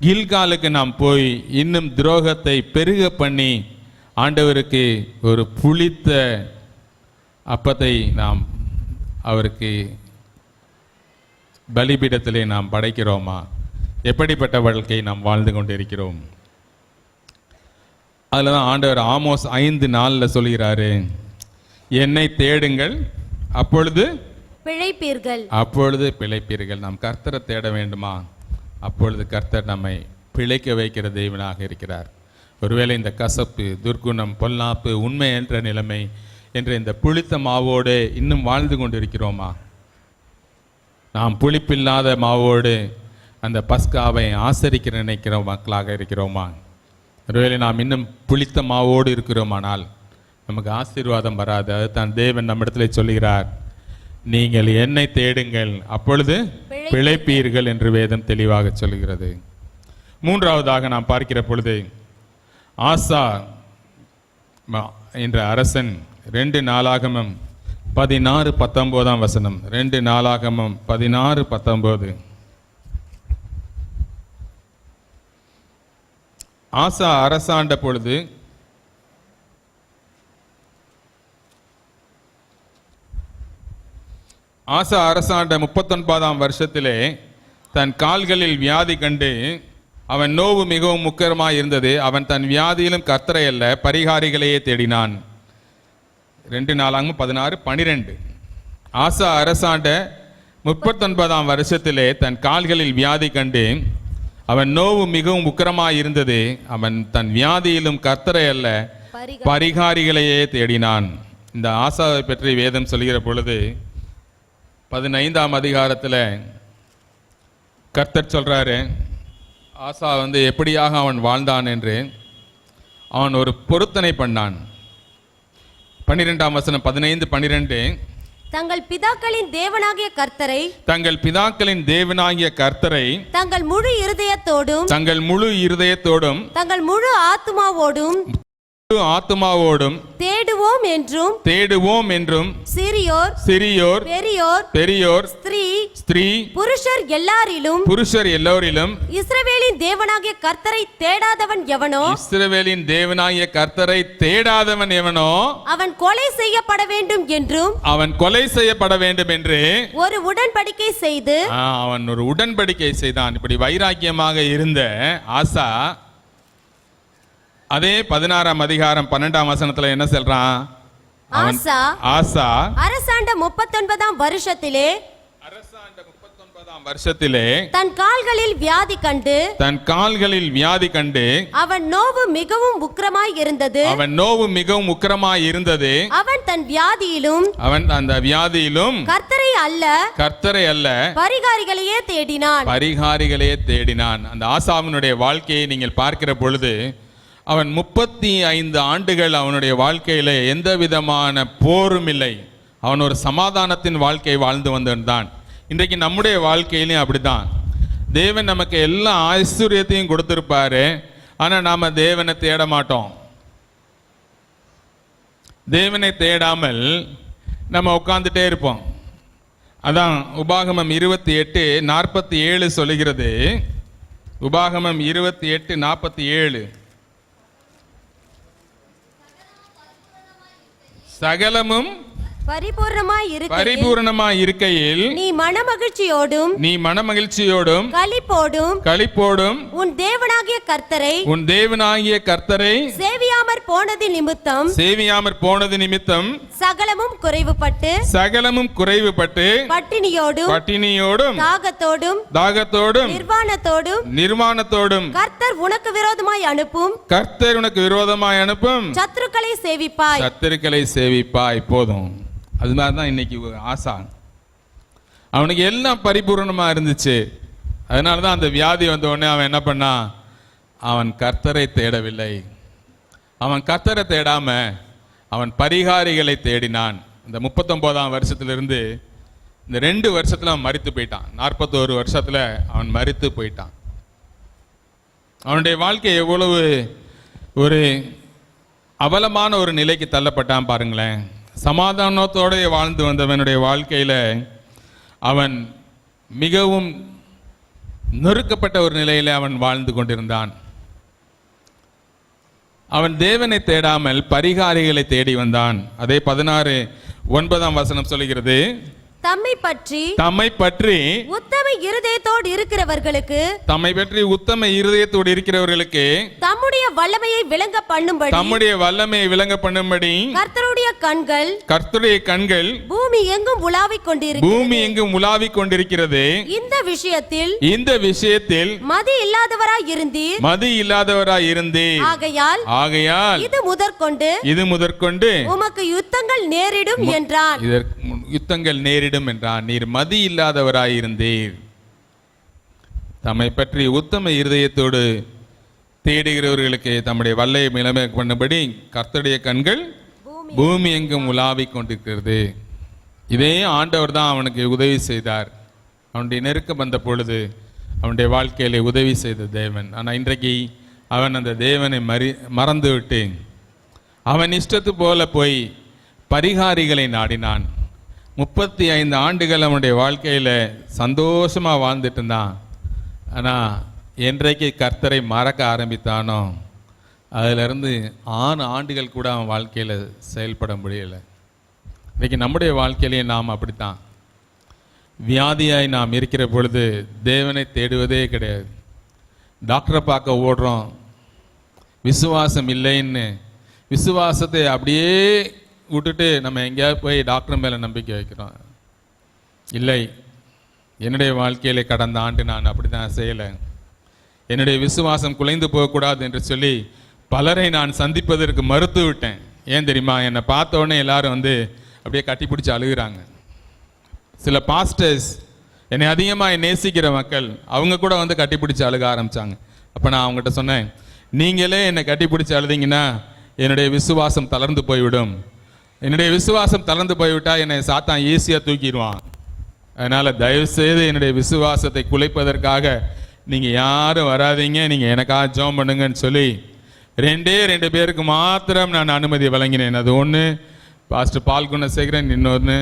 கில்காலுக்கு நாம் போய் இன்னும் துரோகத்தை பெருக பண்ணி ஆண்டவருக்கு ஒரு புளித்த அப்பத்தை நாம் அவருக்கு பலிபீடத்திலே நாம் படைக்கிறோமா? எப்படிப்பட்ட வாழ்க்கை நாம் வாழ்ந்து கொண்டிருக்கிறோம்? அதில் தான் ஆண்டவர் ஆமோஸ் 5:4 சொல்கிறாரு, என்னை தேடுங்கள் அப்பொழுது பிழைப்பீர்கள். அப்பொழுது பிழைப்பீர்கள். நாம் கர்த்தரை தேட வேண்டுமா? அப்பொழுது கர்த்தர் நம்மை பிழைக்க வைக்கிற தெய்வனாக இருக்கிறார். ஒருவேளை இந்த கசப்பு, துர்குணம், பொல்லாப்பு, உண்மை என்ற நிலைமை என்ற இந்த புளித்த மாவோடு இன்னும் வாழ்ந்து கொண்டிருக்கிறோமா? நாம் புளிப்பில்லாத மாவோடு அந்த பஸ்காவை ஆசரிக்க நினைக்கிற மக்களாக இருக்கிறோமா? ஒருவேளை நாம் இன்னும் புளித்த மாவோடு இருக்கிறோமானால் நமக்கு ஆசீர்வாதம் வராது. அதுதான் தேவன் நம்மிடத்திலே சொல்கிறார், நீங்கள் என்னை தேடுங்கள் அப்பொழுது பிழைப்பீர்கள் என்று வேதம் தெளிவாக சொல்கிறது. மூன்றாவதாக நாம் பார்க்கிற பொழுது ஆசா என்ற அரசன் 2 நாளாகமம் 16:19 2 நாளாகமம் 16:19 ஆசா அரசாண்ட பொழுது ஆசா அரசாண்ட 39ஆம் வருஷத்திலே தன் கால்களில் வியாதி கண்டு அவன் நோவு மிகவும் முக்கியமாய் இருந்தது. அவன் தன் வியாதியிலும் கர்த்தரை அல்ல பரிகாரிகளையே தேடினான். 2 நாளாகமம் 16:12 ஆசா அரசாண்ட 39ஆம் வருஷத்திலே தன் கால்களில் வியாதி கண்டு அவன் நோவு மிகவும் உக்கிரமாய் இருந்தது. அவன் தன் வியாதியிலும் கர்த்தரை அல்ல பரிகாரிகளையே தேடினான். இந்த ஆசாவை பற்றி வேதம் சொல்கிற பொழுது 15ஆம் அதிகாரத்தில் கர்த்தர் சொல்றாரு, ஆசா எப்படியாக அவன் வாழ்ந்தான் என்று. அவன் ஒரு பொருத்தனை பண்ணான். 12ஆம் வசனம் 15:12 தங்கள் பிதாக்களின் தேவனாகிய கர்த்தரை தங்கள் பிதாக்களின் தேவனாகிய கர்த்தரை தங்கள் முழு இருதயத்தோடும் தங்கள் முழு இருதயத்தோடும் தங்கள் முழு ஆத்துமாவோடும் தேடுவோம் என்றும் சிறியோர் பெரியோர் ஸ்திரீ புருஷர் எல்லாரிலும் இஸ்ரவேலின் தேவனாகிய கர்த்தரை தேடாதவன் எவனோ அவன் கொலை செய்யப்பட வேண்டும் என்று ஒரு உடன்படிக்கை செய்து அவன் ஒரு உடன்படிக்கை செய்தான். இப்படி வைராக்கியமாக இருந்த ஆசா அதே 16ஆம் அதிகாரம் 12ஆம் வசனத்துல என்ன சொல்றான்? ஆசா அரசாண்ட 39ஆம் வருஷத்திலே தன் கால்களில் வியாதி கண்டு அவன் நோவு மிகவும் உக்கிரமாய் இருந்தது. அவன் தன் வியாதியிலும் கர்த்தரை அல்ல பரிகாரிகளையே தேடினான். அந்த ஆசாவினுடைய வாழ்க்கையை நீங்கள் பார்க்கிற பொழுது அவன் 35 ஆண்டுகள் அவனுடைய வாழ்க்கையில எந்த விதமான போரும் இல்லை. அவன் ஒரு சமாதானத்தின் வாழ்க்கை வாழ்ந்து வந்தான். இன்றைக்கு நம்முடைய வாழ்க்கையிலையும் அப்படிதான். தேவன் நமக்கு எல்லா ஐஸ்வர்யத்தையும் கொடுத்திருப்பாரு, ஆனா நாம தேவனை தேட மாட்டோம். தேவனை தேடாமல் நம்ம உட்கார்ந்துட்டே இருப்போம். அதான் உபாகமம் 28:47 சொல்லுகிறது. உபாகமம் 28:47 சகலமும் பரிபூரணமாய் இருக்கையில் நீ மனமகிழ்ச்சியோடும் களிப்போடும் உன் தேவனாகிய கர்த்தரை சேவியாமற் போனது நிமித்தம் சகலமும் குறைவுபட்டு பட்டினியோடும் தாகத்தோடும் நிர்வாணத்தோடும் கர்த்தர் உனக்கு விரோதமாய் அனுப்பும் சத்துருக்களை சேவிப்பாய். போதும். அது மாதிரி தான் இன்னைக்கு ஆசா. அவனுக்கு எல்லாம் பரிபூர்ணமா இருந்துச்சு. அதனால தான் அந்த வியாதி வந்த உடனே அவன் என்ன பண்ணான்? அவன் கர்த்தரை தேடவில்லை. அவன் கர்த்தரை தேடாம அவன் பரிகாரிகளை தேடினான். இந்த 39ஆம் வருஷத்திலிருந்து இந்த 2 வருஷத்துல அவன் மரித்து போயிட்டான். 41 வருஷத்துல அவன் மரித்து போயிட்டான். அவனுடைய வாழ்க்கை எவ்வளவு ஒரு அவலமான ஒரு நிலைக்கு தள்ளப்பட்டான் பாருங்களேன். சமாதானத்தோட வாழ்ந்து வந்தவனுடைய வாழ்க்கையில அவன் மிகவும் நொறுக்கப்பட்ட ஒரு நிலையில அவன் வாழ்ந்து கொண்டிருந்தான். அவன் தேவனை தேடாமல் பரிகாரிகளை தேடி வந்தான். அதே 16:9 வசனம் சொல்லுகிறது, தம்மை பற்றி உத்தம இருதயத்தோடு இருக்கிறவர்களுக்கு தம்முடைய வல்லமையை விளங்க பண்ணும்படி கர்த்தருடைய கண்கள் பூமி எங்கும் உலாவிக் கொண்டிருக்கிறது. இந்த விஷயத்தில் மதி இல்லாதவராய் இருந்தீர். ஆகையால் இது முதற்கொண்டு உமக்கு யுத்தங்கள் நேரிடும் என்றான். என்றான். நீர் மதி இல்லாதவராயிருந்தீர். தம்மை பற்றி உத்தம இருதயத்தோடு தேடுகிறவர்களுக்கு தம்முடைய வல்லையை நிலைமை பண்ணும்படி கர்த்தருடைய கண்கள் பூமி எங்கும் உலாவிக் கொண்டிருக்கிறது. இதே ஆண்டவர் தான் அவனுக்கு உதவி செய்தார். அவனுடைய நெருக்கம் வந்த பொழுது அவனுடைய வாழ்க்கையில உதவி செய்த தேவன். ஆனால் இன்றைக்கு அவன் அந்த தேவனை மறந்து விட்டு அவன் இஷ்டத்து போல போய் பரிகாரிகளை நாடினான். 35 ஆண்டுகள் அவனுடைய வாழ்க்கையில் சந்தோஷமாக வாழ்ந்துட்டு இருந்தான். ஆனால் என்றைக்கு கர்த்தரை மறக்க ஆரம்பித்தானோ அதிலிருந்து 6 ஆண்டுகள் கூட அவன் வாழ்க்கையில் செயல்பட முடியலை. இன்றைக்கி நம்முடைய வாழ்க்கையிலேயே நாம் அப்படித்தான். வியாதியாய் நாம் இருக்கிற பொழுது தேவனை தேடுவதே கிடையாது. டாக்டரை பார்க்க ஓடுறோம். விசுவாசம் இல்லைன்னு விசுவாசத்தை அப்படியே விட்டுட்டு நம்ம எங்கேயாவது போய் டாக்டர் மேலே நம்பிக்கை வைக்கிறோம். இல்லை, என்னுடைய வாழ்க்கையிலே கடந்த ஆண்டு நான் அப்படி தான் செய்யலை. என்னுடைய விசுவாசம் குலைந்து போகக்கூடாது என்று சொல்லி பலரை நான் சந்திப்பதற்கு மறுத்து விட்டேன். ஏன் தெரியுமா? என்னை பார்த்த உடனே எல்லாரும் அப்படியே கட்டிப்பிடிச்சு அழுகிறாங்க. சில பாஸ்டர்ஸ், என்னை அதிகமாக நேசிக்கிற மக்கள், அவங்க கூட கட்டிப்பிடிச்சு அழுக ஆரம்பித்தாங்க. அப்போ நான் அவங்ககிட்ட சொன்னேன், நீங்களே என்னை கட்டிப்பிடிச்சு அழுதிங்கன்னா என்னுடைய விசுவாசம் தளர்ந்து போய்விடும். என்னுடைய விசுவாசம் தளர்ந்து போய்விட்டால் என்னை சாத்தான் ஈஸியாக தூக்கிடுவான். அதனால் தயவுசெய்து என்னுடைய விசுவாசத்தை குலைப்பதற்காக நீங்கள் யாரும் வராதிங்க, நீங்கள் எனக்காக ஜெபம் பண்ணுங்கன்னு சொல்லி 2 பேருக்கு மாத்திரம் நான் அனுமதி வழங்கினேன். அது ஒன்று பாஸ்டர் பால் குணசேகரன், இன்னொன்று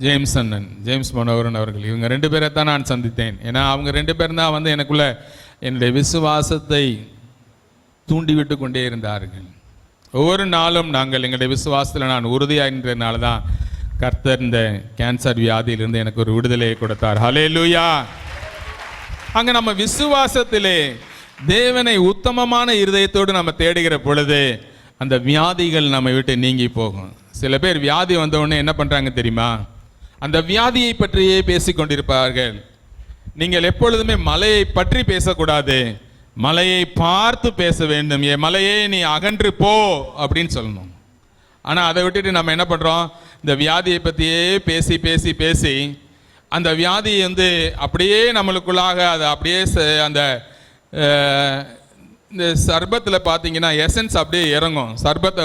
ஜேம்ஸ் மனோகரன் அவர்கள். இவங்க 2 பேரை தான் நான் சந்தித்தேன். ஏன்னா அவங்க 2 பேரும் தான் எனக்குள்ள என்னுடைய விசுவாசத்தை தூண்டிவிட்டு கொண்டே இருந்தார்கள். ஒவ்வொரு நாளும் நாங்கள் எங்களுடைய விசுவாசத்தில் நான் உறுதியாகின்றதுனால தான் கர்த்தர் இந்த கேன்சர் வியாதியிலிருந்து எனக்கு ஒரு விடுதலையை கொடுத்தார். ஹல்லேலூயா. அங்கே நம்ம விசுவாசத்திலே தேவனை உத்தமமான இருதயத்தோடு நம்ம தேடுகிற பொழுது அந்த வியாதிகள் நம்ம விட்டு நீங்கி போகும். சில பேர் வியாதி வந்தவுடனே என்ன பண்ணுறாங்க தெரியுமா? அந்த வியாதியை பற்றியே பேசிக்கொண்டிருப்பார்கள். நீங்கள் எப்பொழுதுமே மலையை பற்றி பேசக்கூடாது, மலையை பார்த்து பேச வேண்டும். ஏ மலையே நீ அகன்று போ அப்படின்னு சொல்லணும். ஆனால் அதை விட்டுட்டு நம்ம என்ன பண்ணுறோம்? இந்த வியாதியை பற்றியே பேசி பேசி பேசி அந்த வியாதி அப்படியே நம்மளுக்குள்ளாக அதை அப்படியே அந்த இந்த சர்பத்தில் பார்த்தீங்கன்னா எசன்ஸ் அப்படியே இறங்கும். சர்பத்தை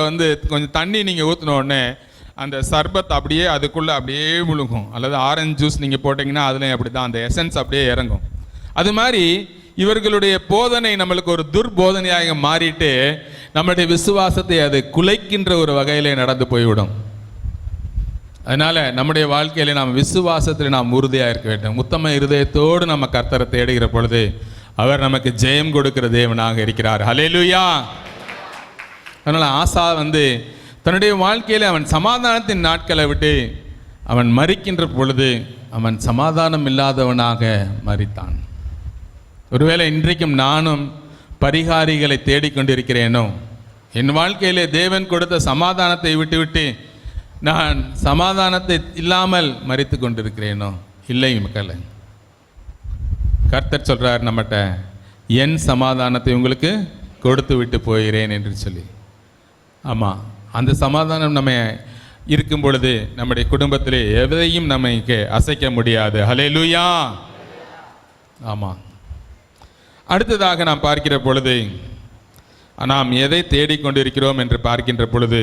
கொஞ்சம் தண்ணி நீங்கள் ஊற்றின உடனே அந்த சர்பத் அப்படியே அதுக்குள்ளே அப்படியே முழுகும். அல்லது ஆரஞ்சு ஜூஸ் நீங்கள் போட்டிங்கன்னா அதுலேயும் அப்படி தான் அந்த எசன்ஸ் அப்படியே இறங்கும். அது மாதிரி இவர்களுடைய போதனை நம்மளுக்கு ஒரு துர்போதனையாக மாறிட்டு நம்மளுடைய விசுவாசத்தை அது குலைக்கின்ற ஒரு வகையிலே நடந்து போய்விடும். அதனால நம்முடைய வாழ்க்கையில நாம் விசுவாசத்தில் நாம் உறுதியாக இருக்க வேண்டும். உத்தம இருதயத்தோடு நம்ம கர்த்தரை தேடுகிற பொழுது அவர் நமக்கு ஜெயம் கொடுக்கிற தேவனாக இருக்கிறார். ஹல்லேலூயா. அதனால ஆசா தன்னுடைய வாழ்க்கையில் அவன் சமாதானத்தின் நாட்களை விட்டு அவன் மரிக்கின்ற பொழுது அவன் சமாதானம் இல்லாதவனாக மரித்தான். ஒருவேளை இன்றைக்கும் நானும் பரிகாரிகளை தேடிக்கொண்டிருக்கிறேனோ, என் வாழ்க்கையிலே தேவன் கொடுத்த சமாதானத்தை விட்டுவிட்டு நான் சமாதானத்தை இல்லாமல் மரித்து கொண்டிருக்கிறேனோ? இல்லை மக்களே, கர்த்தர் சொல்றார் நம்மகிட்ட, என் சமாதானத்தை உங்களுக்கு கொடுத்து விட்டு போகிறேன் என்று சொல்லி. ஆமாம், அந்த சமாதானம் நம்ம இருக்கும் பொழுது நம்முடைய குடும்பத்திலே எதையும் நமக்கு அசைக்க முடியாது. ஹல்லேலூயா. ஆமாம். அடுத்ததாக நாம் பார்க்கிற பொழுது, நாம் எதை தேடிக்கொண்டிருக்கிறோம் என்று பார்க்கின்ற பொழுது,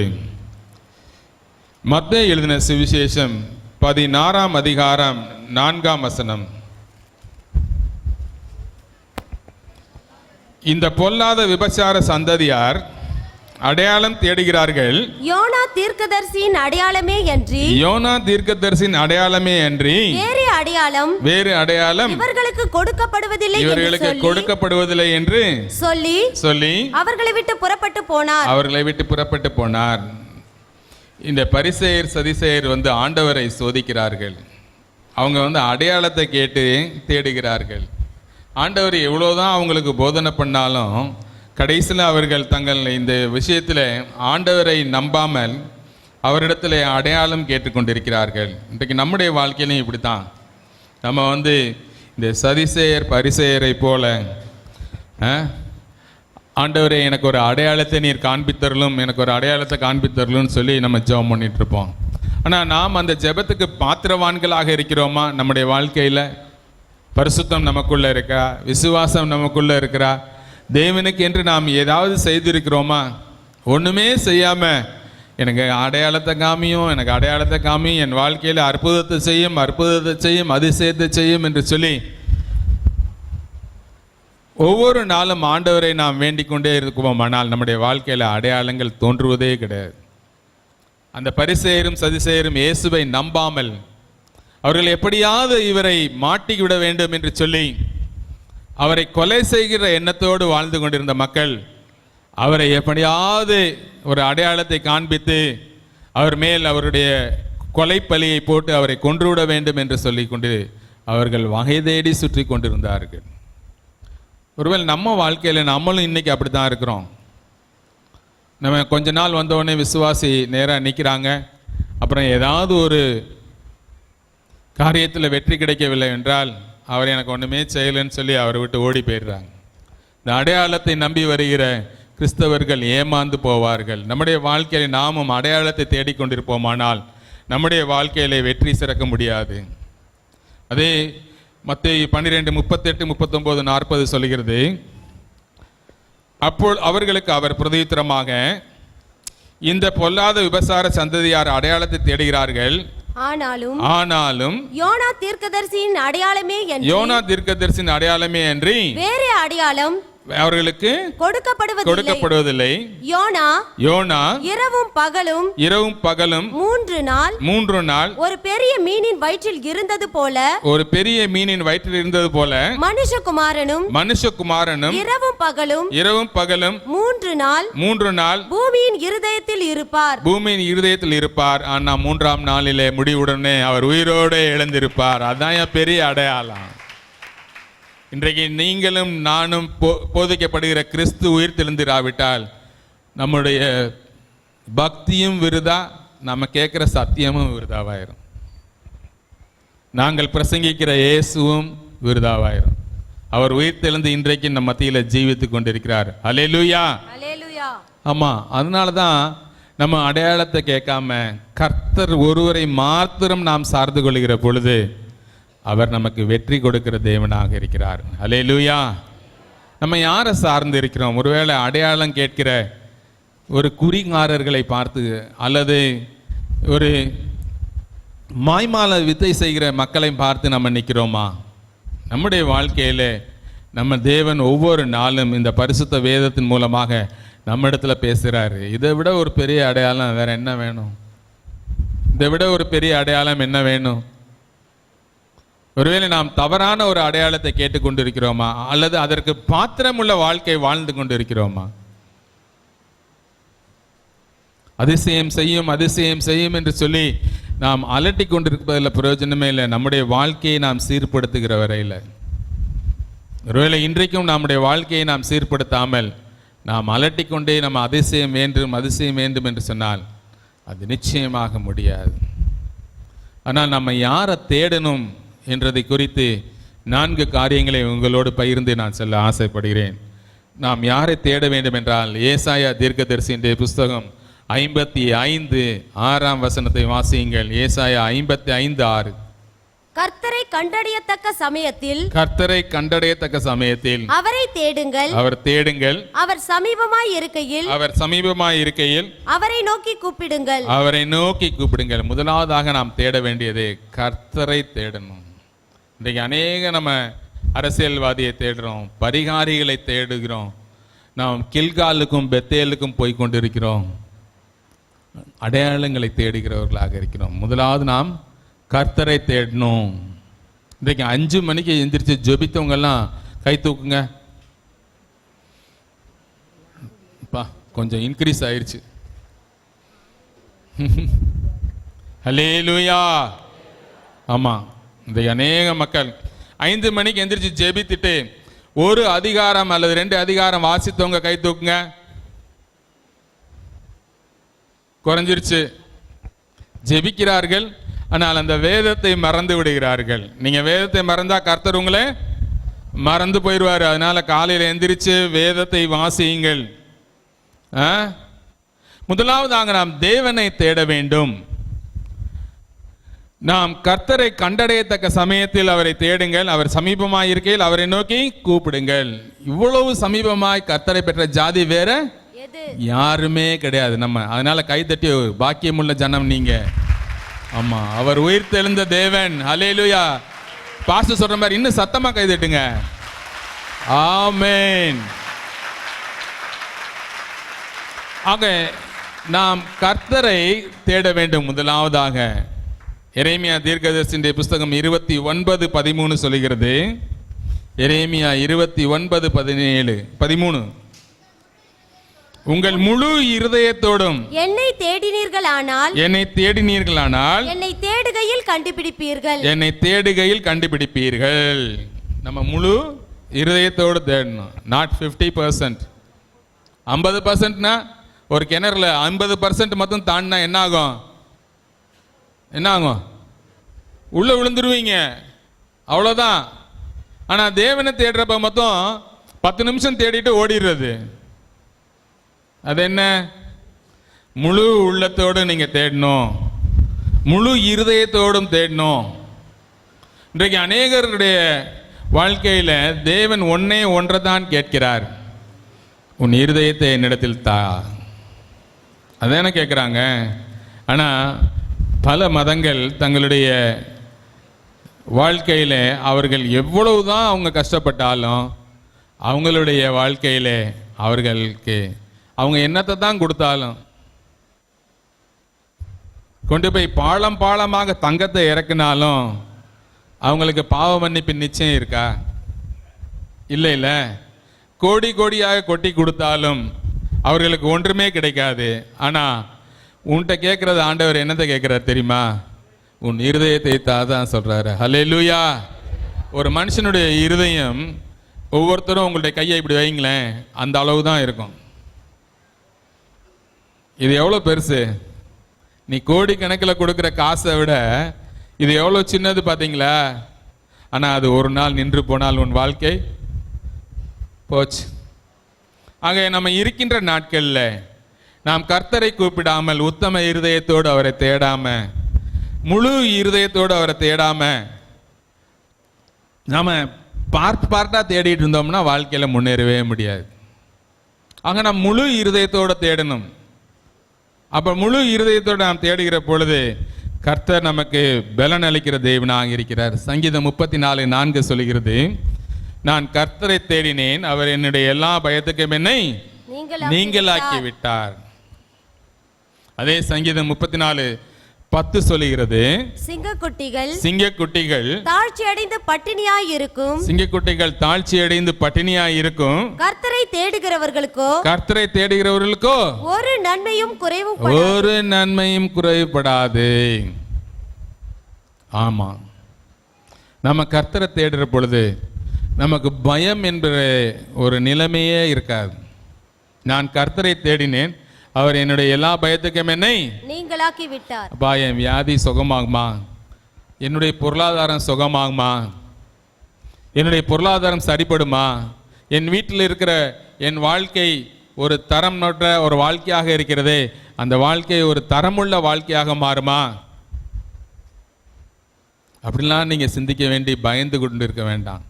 மத்தேயு எழுதின சுவிசேஷம் 16ஆம் அதிகாரம் 4ஆம் வசனம். இந்த பொல்லாத விபச்சார சந்ததியார் அடையாளம் தேடுகிறார்கள். யோனா தீர்க்கதரிசியின் அடையாளமே அன்றி, யோனா தீர்க்கதரிசியின் அடையாளமே அன்றி வேறு அடையாளம் இவர்களுக்கு கொடுக்கப்படுவதில்லை என்று சொல்லி அவர்களை விட்டு புறப்பட்டு போனார். இந்த பரிசேயர் சதிசேயர் ஆண்டவரை சோதிக்கிறார்கள். அவங்க அடையாளத்தை கேட்டு தேடுகிறார்கள். ஆண்டவர் எவ்வளோதான் அவங்களுக்கு போதனை பண்ணாலும் கடைசியில் அவர்கள் தங்கள் இந்த விஷயத்தில் ஆண்டவரை நம்பாமல் அவரிடத்தில் அடையாளம் கேட்டுக்கொண்டிருக்கிறார்கள். இன்றைக்கு நம்முடைய வாழ்க்கையிலையும் இப்படி தான். நம்ம இந்த சதிசேயர் பரிசேயரை போல, ஆண்டவரை எனக்கு ஒரு அடையாளத்தை நீர் காண்பித்தரலும், எனக்கு ஒரு அடையாளத்தை காண்பித்தரலும்னு சொல்லி நம்ம ஜெபம் பண்ணிகிட்ருப்போம். ஆனால் நாம் அந்த ஜெபத்துக்கு பாத்திரவான்களாக இருக்கிறோமா? நம்முடைய வாழ்க்கையில் பரிசுத்தம் நமக்குள்ளே இருக்கா? விசுவாசம் நமக்குள்ளே இருக்கிறா? தேவனுக்கு என்று நாம் ஏதாவது செய்திருக்கிறோமா? ஒன்றுமே செய்யாமல் எனக்கு அடையாளத்தை காமியும், என் வாழ்க்கையில் அற்புதத்தை செய்யும், அதிசயத்தை செய்யும் என்று சொல்லி ஒவ்வொரு நாளும் ஆண்டவரை நாம் வேண்டிக் கொண்டே இருக்குவோமானால் நம்முடைய வாழ்க்கையில் அடையாளங்கள் தோன்றுவதே கிடையாது. அந்த பரிசேயரும் சதிசேயரும் இயேசுவை நம்பாமல் அவர்கள் எப்படியாவது இவரை மாட்டிவிட வேண்டும் என்று சொல்லி அவரை கொலை செய்கிற எண்ணத்தோடு வாழ்ந்து கொண்டிருந்த மக்கள் அவரை எப்படியாவது ஒரு அடையாளத்தை காண்பித்து அவர் மேல் அவருடைய கொலைப்பலியை போட்டு அவரை கொன்றுவிட வேண்டும் என்று சொல்லி கொண்டு அவர்கள் வகை தேடி சுற்றி கொண்டிருந்தார்கள். ஒருவேளை நம்ம வாழ்க்கையில் நம்மளும் இன்னைக்கு அப்படி தான் இருக்கிறோம். நம்ம கொஞ்ச நாள் வந்தவுடனே விசுவாசி நேராக நிற்கிறாங்க, அப்புறம் ஏதாவது ஒரு காரியத்தில் வெற்றி கிடைக்கவில்லை என்றால் அவர் எனக்கு ஒன்றுமே செய்யலைன்னு சொல்லி அவரை விட்டு ஓடி போயிடுறாங்க. இந்த அடையாளத்தை நம்பி வருகிற கிறிஸ்தவர்கள் ஏமாந்து போவார்கள். நம்முடைய வாழ்க்கையில் நாமும் அடையாளத்தை தேடிக்கொண்டிருப்போமானால் நம்முடைய வாழ்க்கையிலே வெற்றி சிறக்க முடியாது. அதே மத்தேயு 12:38-39-40 சொல்கிறது, அப்போது அவர்களுக்கு அவர் பிரதியுத்தரமாக, இந்த பொல்லாத விபசார சந்ததியார் அடையாளத்தை தேடுகிறார்கள், ஆனாலும் யோனா தீர்க்கதரிசியின் அடையாளமே அன்றி வேறு அடையாளம் அவர்களுக்கு கொடுக்கப்படுவதில்லை. யோனா இரவும் பகலும் 3 நாள் ஒரு பெரிய மீனின் வயிற்றில் இருந்தது போல மனுஷகுமாரனும் இரவும் பகலும் 3 நாள் பூமியின் இருதயத்தில் இருப்பார். ஆனா 3ஆம் நாளிலே முடிவுடனே அவர் உயிரோடு எழுந்திருப்பார். அதான் பெரிய அடையாளம். இன்றைக்கு நீங்களும் நானும் போதிக்கப்படுகிற கிறிஸ்து உயிர் தெழுந்திராவிட்டால் நம்முடைய பக்தியும் விருதா, நம்ம கேட்குற சத்தியமும் விருதாவாயிரும், நாங்கள் பிரசங்கிக்கிற இயேசுவும் விருதாவாயிரும். அவர் உயிர் தெழுந்து இன்றைக்கு நம்ம மத்தியில் ஜீவித்து கொண்டிருக்கிறார். அல்லேலூயா. ஆமாம், அதனால தான் நம்ம அடையாளத்தை கேட்காம கர்த்தர் ஒருவரை மாத்திரம் நாம் சார்ந்து கொள்கிற பொழுது அவர் நமக்கு வெற்றி கொடுக்கிற தேவனாக இருக்கிறார். அல்லேலூயா. நம்ம யாரை சார்ந்து இருக்கிறோம்? ஒருவேளை அடையாளம் கேட்கிற ஒரு குறிங்காரர்களை பார்த்து அல்லது ஒரு மாய்மால வித்தை செய்கிற மக்களை பார்த்து நம்ம நிற்கிறோமா? நம்முடைய வாழ்க்கையில் நம்ம தேவன் ஒவ்வொரு நாளும் இந்த பரிசுத்த வேதத்தின் மூலமாக நம்ம இடத்துல பேசுகிறாரு. இதை விட ஒரு பெரிய அடையாளம் வேற என்ன வேணும்? இதை விட ஒரு பெரிய அடையாளம் என்ன வேணும்? ஒருவேளை நாம் தவறான ஒரு அடையாளத்தை கேட்டுக்கொண்டிருக்கிறோமா அல்லது அதற்கு பாத்திரமுள்ள வாழ்க்கை வாழ்ந்து கொண்டிருக்கிறோமா? அதிசயம் செய்யும் அதிசயம் செய்யும் என்று சொல்லி நாம் அலட்டி கொண்டிருப்பதில் பிரயோஜனமே இல்லை. நம்முடைய வாழ்க்கையை நாம் சீர்படுத்துகிற வரையில், ஒருவேளை இன்றைக்கும் நம்முடைய வாழ்க்கையை நாம் சீர்படுத்தாமல் நாம் அலட்டிக்கொண்டே நம்ம அதிசயம் வேண்டும் அதிசயம் வேண்டும் என்று சொன்னால் அது நிச்சயமாக முடியாது. ஆனால் நம்ம யாரை தேடணும் என்றதை குறித்து 4 காரியங்களை உங்களோடு பகிர்ந்து நான் சொல்ல ஆசைப்படுகிறேன். நாம் யாரை தேட வேண்டும் என்றால், ஏசாயா தீர்க்கதரிசியின் புஸ்தகம் 55:6 வாசியுங்கள். ஏசாயா 55:6. கர்த்தரை கண்டடையத்தக்க சமயத்தில், கர்த்தரை கண்டடையத்தக்க சமயத்தில் அவரை தேடுங்கள், அவர் தேடுங்கள், அவர் சமீபமாய் இருக்கையில், அவர் சமீபமாய் இருக்கையில் அவரை நோக்கி கூப்பிடுங்கள், அவரை நோக்கி கூப்பிடுங்கள். முதலாவதாக நாம் தேட வேண்டியது கர்த்தரை தேடணும். இன்றைக்கு அநேக நம்ம அரசியல்வாதியை தேடுறோம், பரிகாரிகளை தேடுகிறோம், நாம் கில்காலுக்கும் பெத்தேலுக்கும் போய் கொண்டிருக்கிறோம், அடையாளங்களை தேடுகிறவர்களாக இருக்கிறோம். முதலாவது நாம் கர்த்தரை தேடணும். இன்றைக்கு 5 மணிக்கு எந்திரிச்சு ஜெபித்தவங்கெல்லாம் கை தூக்குங்க. கொஞ்சம் இன்க்ரீஸ் ஆயிடுச்சு. ஹல்லேலூயா. ஆமா, இந்த அநேக மக்கள் 5 மணிக்கு எந்திரிச்சு ஜெபித்துட்டு 1 அதிகாரம் அல்லது 2 அதிகாரம் வாசித்தவங்க கை தூக்குங்க. குறைஞ்சிருச்சு. ஜெபிக்கிறார்கள், ஆனால் அந்த வேதத்தை மறந்து விடுகிறார்கள். நீங்க வேதத்தை மறந்தா கர்த்தர் உங்களை மறந்து போயிடுவார். அதனால காலையில் எந்திரிச்சு வேதத்தை வாசியுங்கள். முதலாவதாக நாம் தேவனை தேட வேண்டும். நாம் கர்த்தரை கண்டடையத்தக்க சமயத்தில் அவரை தேடுங்கள், அவர் சமீபமாய் இருக்கையில் அவரை நோக்கி கூப்பிடுங்கள். இவ்வளவு சமீபமாய் கர்த்தரை பெற்ற ஜாதி வேற யாருமே கிடையாது நம்ம. அதனால கைதட்டி பாக்கியமுள்ள ஜனம் நீங்க. ஆமா, அவர் உயிர் தெழுந்த தேவன். ஹல்லேலூயா. பாஸ்டர் சொல்ற மாதிரி இன்னும் சத்தமா கைதட்டுங்க. ஆமென். ஆக நாம் கர்த்தரை தேட வேண்டும். முதலாவதாக எரேமியா தீர்க்கதரிசியின் புஸ்தகம் 29:13 சொல்லுகிறது. எரேமியா 29:13. உங்கள் முழு இருதயத்தோடும் என்னை தேடினீர்களானால், என்னை தேடினீர்களானால் என்னை தேடுகையில் கண்டுபிடிப்பீர்கள், என்னை தேடுகையில் கண்டுபிடிப்பீர்கள். நம்ம முழு இருதயத்தோடு தேடணும். நாட் 50%. 50%னா ஒரு கிணறுல 50% மட்டும் தாண்டினா என்ன ஆகும்? என்ன ஆகும்? உள்ள விழுந்துருவீங்க, அவ்வளோதான். ஆனா தேவனை தேடுறப்ப மொத்தம் 10 நிமிஷம் தேடிட்டு ஓடிடுறது. அது என்ன? முழு உள்ளத்தோடு நீங்க தேடணும், முழு இருதயத்தோடும் தேடணும். இன்றைக்கு அநேகருடைய வாழ்க்கையில தேவன் ஒன்றை தான் கேட்கிறார், உன் இருதயத்தை என்னிடத்தில் தா. அதான கேட்குறாங்க. ஆனா பல மதங்கள் தங்களுடைய வாழ்க்கையில அவர்கள் எவ்வளவுதான் அவங்க கஷ்டப்பட்டாலும் அவங்களுடைய வாழ்க்கையில அவர்களுக்கு அவங்க என்னத்தை தான் கொடுத்தாலும், கொண்டு போய் பாலம் பாலமாக தங்கத்தை இறக்குனாலும் அவங்களுக்கு பாவ மன்னிப்பு நிச்சயம் இருக்கா? இல்லை இல்லை. கோடி கோடியாக கொட்டி கொடுத்தாலும் அவர்களுக்கு ஒன்றுமே கிடைக்காது. ஆனா உன்கிட்ட கேட்கறது ஆண்டவர் என்னத்தை கேட்கிறார் தெரியுமா? உன் இருதயத்தை தான் சொல்றாரு. ஹல்லேலூயா. ஒரு மனுஷனுடைய இருதயம், ஒவ்வொருத்தரும் உங்களுடைய கையை இப்படி வைங்களேன், அந்த அளவு தான் இருக்கும். இது எவ்வளோ பெருசு! நீ கோடி கணக்கில் கொடுக்குற காசை விட இது எவ்வளோ சின்னது பார்த்தீங்களா? ஆனால் அது ஒரு நாள் நின்று போனால் உன் வாழ்க்கை போச்சு. ஆக நம்ம இருக்கின்ற நாட்களில் நாம் கர்த்தரை கூப்பிடாமல், உத்தம இருதயத்தோடு அவரை தேடாம, முழு இருதயத்தோடு அவரை தேடாம நாம பார்ட்டா தேடிட்டு இருந்தோம்னா வாழ்க்கையில முன்னேறவே முடியாது. ஆக நாம் முழு இருதயத்தோடு தேடணும். அப்ப முழு இருதயத்தோடு நாம் தேடுகிற பொழுது கர்த்தர் நமக்கு பலன் அளிக்கிற தேவனாக இருக்கிறார். சங்கீதம் 34:4 சொல்லுகிறது, நான் கர்த்தரை தேடினேன், அவர் என்னுடைய எல்லா பயத்துக்கும் என்னை நீங்களாக்கி விட்டார். அதே சங்கீதம் 10 சொல்லுகிறது, சிங்கக்குட்டிகள் சிங்கக்குட்டிகள் தாழ்ச்சி அடைந்து பட்டினியாய் இருக்கும். சிங்கக்குட்டிகள் தாழ்ச்சி அடைந்து பட்டினியாய் இருக்கும். கர்த்தரை தேடுகிறவர்களுக்கோ கர்த்தரை தேடுகிறவர்களுக்கோ ஒரு நன்மையும் குறைவும் ஒரு நன்மையும் குறைபடாது. ஆமா, நம்ம கர்த்தரை தேடுற பொழுது நமக்கு பயம் என்கிற ஒரு நிலைமையே இருக்காது. நான் கர்த்தரை தேடினேன், அவர் என்னுடைய எல்லா பயத்துக்கும் என்னை நீங்களாக்கி விட்டார். அப்பா, என் வியாதி சுகமாகுமா, என்னுடைய பொருளாதாரம் சுகமாகுமா, என்னுடைய பொருளாதாரம் சரிப்படுமா, என் வீட்டில் இருக்கிற என் வாழ்க்கை ஒரு தரம் நோட்ட ஒரு வாழ்க்கையாக இருக்கிறதே, அந்த வாழ்க்கை ஒரு தரமுள்ள வாழ்க்கையாக மாறுமா? அப்படிலாம் நீங்கள் சிந்திக்க வேண்டி பயந்து கொண்டு இருக்க வேண்டாம்.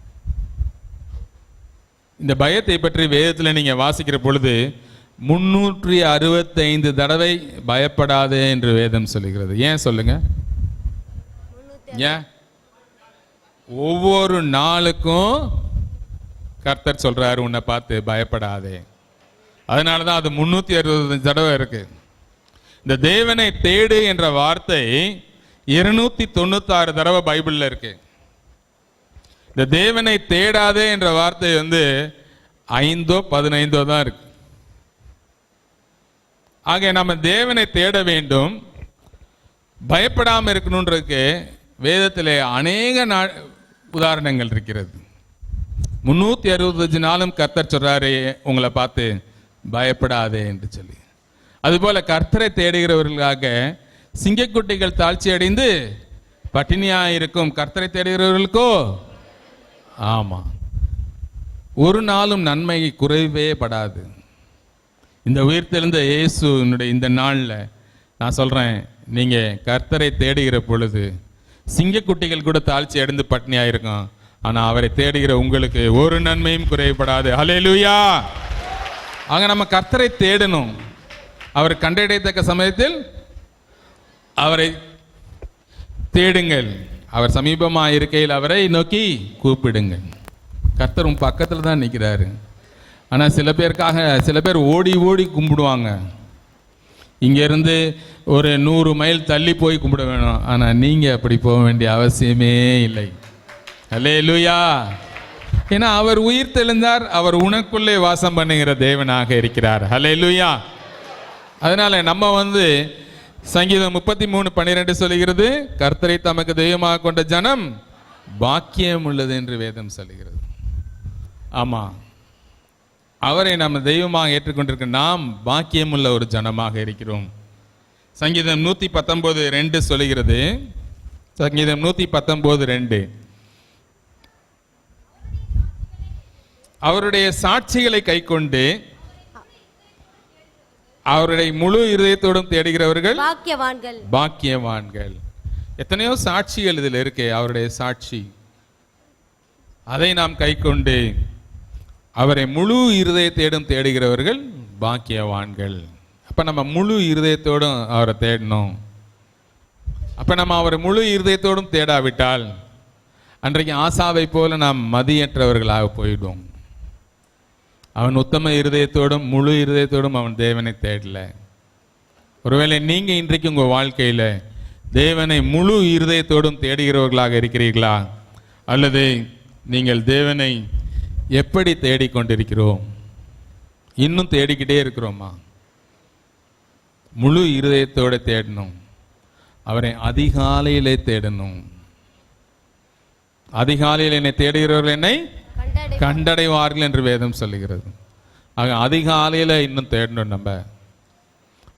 இந்த பயத்தை பற்றி வேதத்தில் நீங்கள் வாசிக்கிற பொழுது 365 தடவை பயப்படாதே என்று வேதம் சொல்லுகிறது. ஏன் சொல்லுங்க? ஏன்? ஒவ்வொரு நாளுக்கும் கர்த்தர் சொல்றாரு, உன்னை பார்த்து பயப்படாதே. அதனால தான் அது 365 தடவை இருக்கு. இந்த தேவனை தேடு என்ற வார்த்தை 296 தடவை பைபிள்ல இருக்கு. இந்த தேவனை தேடாதே என்ற வார்த்தை 5 15 தான் இருக்கு. ஆக நம்ம தேவனை தேட வேண்டும், பயப்படாமல் இருக்கணுன்றதுக்கு வேதத்திலே அநேக உதாரணங்கள் இருக்கிறது. 365 நாளும் கர்த்தர் சொல்றாரு, உங்களை பார்த்து பயப்படாதே என்று சொல்லி. அதுபோல கர்த்தரை தேடுகிறவர்களுக்காக சிங்கக்குட்டிகள் தாழ்ச்சி அடைந்து பட்டினியா இருக்கும். கர்த்தரை தேடுகிறவர்களுக்கோ ஆமா, ஒரு நாளும் நன்மை குறைவே படாது. இந்த உயிர்த்தெழுந்த இயேசுனுடைய இந்த நாளில் நான் சொல்றேன், நீங்க கர்த்தரை தேடுகிற பொழுது சிங்கக்குட்டிகள் கூட தாழ்ச்சி அடைந்து பட்டினியா இருக்கும், ஆனா அவரை தேடுகிற உங்களுக்கு ஒரு நன்மையும் குறைபடாது. ஹல்லேலூயா. ஆக நம்ம கர்த்தரை தேடணும். அவர் கண்டடையத்தக்க சமயத்தில் அவரை தேடுங்கள். அவர் சமீபமாக இருக்கையில் அவரை நோக்கி கூப்பிடுங்கள். கர்த்தர் உன் பக்கத்தில் தான் நிற்கிறாரு. ஆனால் சில பேர் ஓடி ஓடி கும்பிடுவாங்க. இங்கேருந்து ஒரு 100 மைல் தள்ளி போய் கும்பிட வேணும். ஆனால் நீங்கள் அப்படி போக வேண்டிய அவசியமே இல்லை. அல்லேலூயா. ஏன்னா அவர் உயிர் தெழுந்தார், அவர் உனக்குள்ளே வாசம் பண்ணுகிற தேவனாக இருக்கிறார். அல்லேலூயா. அதனால நம்ம சங்கீதம் 33:12 சொல்லுகிறது, கர்த்தரை தமக்கு தெய்வமாக கொண்ட ஜனம் பாக்கியம் உள்ளது என்று வேதம் சொல்லுகிறது. ஆமா, அவரை நம்ம தெய்வமாக ஏற்றுக்கொண்டிருக்க நாம் பாக்கியம் உள்ள ஒரு ஜனமாக இருக்கிறோம். சங்கீதம் 119:2 சொல்லுகிறது, சங்கீதம் 119:2, அவருடைய சாட்சிகளை கைக்கொண்டு அவருடைய முழு இருதயத்தோடும் தேடுகிறவர்கள் பாக்கியவான்கள். பாக்கியவான்கள். எத்தனையோ சாட்சிகள் இதில் இருக்கே, அவருடைய சாட்சி, அதை நாம் கைக்கொண்டு அவரை முழு இருதயத்தோடும் தேடுகிறவர்கள் பாக்கியவான்கள். அப்ப நம்ம முழு இருதயத்தோடும் அவரை தேடணும். அப்ப நம்ம அவரை முழு இருதயத்தோடும் தேடாவிட்டால் அன்றைக்கு ஆசாவை போல நாம் மதியற்றவர்களாக போயிடும். அவன் உத்தம இருதயத்தோடும் முழு இருதயத்தோடும் அவன் தேவனை தேடல. ஒருவேளை நீங்க இன்றைக்கு உங்க வாழ்க்கையில தேவனை முழு இருதயத்தோடும் தேடுகிறவர்களாக இருக்கிறீர்களா, அல்லது நீங்கள் தேவனை எப்படி தேடிக்கொண்டிருக்கிறோம்? இன்னும் தேடிக்கிட்டே இருக்கிறோமா? முழு இருதயத்தோடு தேடணும். அவரை அதிகாலையிலே தேடணும். அதிகாலையில் என்னை தேடுகிறவர்கள் என்னை கண்டடைவார்கள் என்று வேதம் சொல்லுகிறது. ஆக அதிகாலையில் இன்னும் தேடணும். நம்ம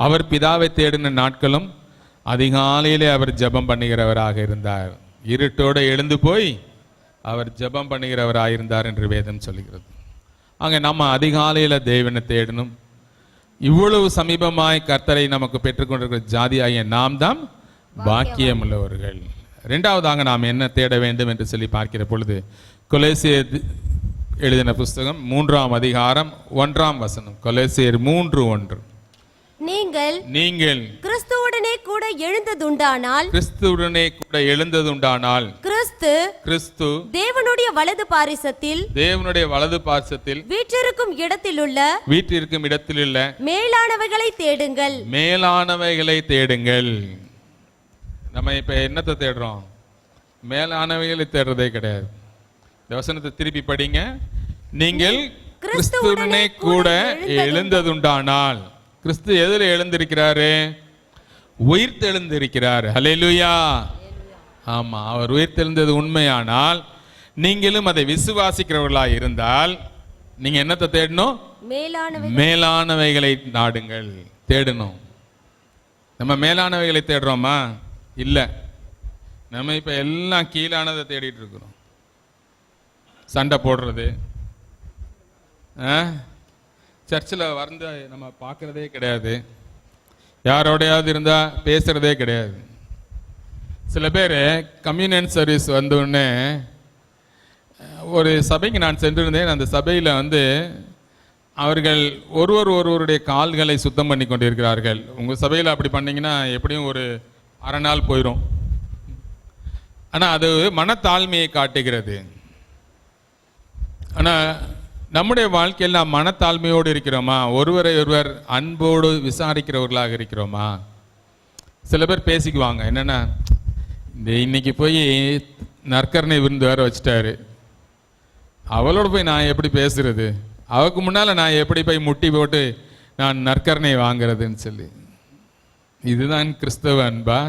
அவர் பிதாவை தேடின நாட்களும் அதிகாலையிலே அவர் ஜெபம் பண்ணுகிறவராக இருந்தார். இருட்டோடு எழுந்து போய் அவர் ஜெபம் பண்ணுகிறவராக இருந்தார் என்று வேதம் சொல்லுகிறது. ஆக நம்ம அதிகாலையில் தேவனை தேடணும். இவ்வளவு சமீபமாய் கர்த்தரை நமக்கு பெற்றுக்கொண்டிருக்கிற ஜாதியாகிய நாம் தான் பாக்கியம் உள்ளவர்கள். இரண்டாவதாக நாம் என்ன தேட வேண்டும் என்று சொல்லி பார்க்கிற பொழுது, கொலோசியர் எழுதின புஸ்தகம் 3ஆம் அதிகாரம் 1ஆம் வசனம். கொலோசியர் 3:1, நீங்கள் கிறிஸ்துவுடனே கூட எழுந்ததுண்டானால் கிறிஸ்து தேவனுடைய வலது பாரிசத்தில் வீற்றிருக்கும் இடத்திலுள்ள மேலானவைகளை தேடுங்கள். நம்ம இப்ப என்னத்தை தேடுறோம்? மேலானவைகளை தேடுறதே கிடையாது. இந்த வசனத்தை திருப்பி படிங்க. நீங்கள் கிறிஸ்துவுடனே கூட எழுந்ததுண்டானால், கிறிஸ்து எதில் எழுந்திருக்கிறாரு? உயிர்த்தெழுந்திருக்கிறார். ஹல்லேலூயா. ஆமா, அவர் உயிர்த்தெழுந்தது உண்மையானால் நீங்களும் அதை விசுவாசிக்கிறவர்களாக இருந்தால் நீங்க என்னத்தை தேடணும்? மேலானவைகளை நாடுங்கள், தேடணும். நம்ம மேலானவைகளை தேடுறோமா? இல்ல, நம்ம இப்ப எல்லாம் கீழானதை தேடிட்டு இருக்கிறோம். சண்டை போடுறது, சர்ச்சில் வந்து நம்ம பார்க்கறதே கிடையாது, யாரோடையாவது இருந்தா பேசுறதே கிடையாது. சில பேர் கம்யூனியன் சர்வீஸ் வந்தோடனே ஒரு சபைக்கு நான் சென்றிருந்தேன். அந்த சபையில் வந்து அவர்கள் ஒருவருடைய கால்களை சுத்தம் பண்ணி கொண்டிருக்கிறார்கள். உங்கள் சபையில் அப்படி பண்ணீங்கன்னா எப்படியும் ஒரு அரை நாள் போயிடும். ஆனால் அது மனத்தாழ்மையை காட்டுகிறது. ஆனால் நம்முடைய வாழ்க்கையில் நாம் மனத்தாழ்மையோடு இருக்கிறோமா? ஒருவரை ஒருவர் அன்போடு விசாரிக்கிறவர்களாக இருக்கிறோமா? சில பேர் பேசிக்குவாங்க, என்னென்னா இந்த இன்னைக்கு போய் நற்கரணை விருந்து வேறு வச்சுட்டாரு, அவளோட போய் நான் எப்படி பேசுறது, அவருக்கு முன்னால் நான் எப்படி போய் முட்டி போட்டு நான் நற்கரணை வாங்கிறதுன்னு சொல்லி. இதுதான் கிறிஸ்தவ அன்பா?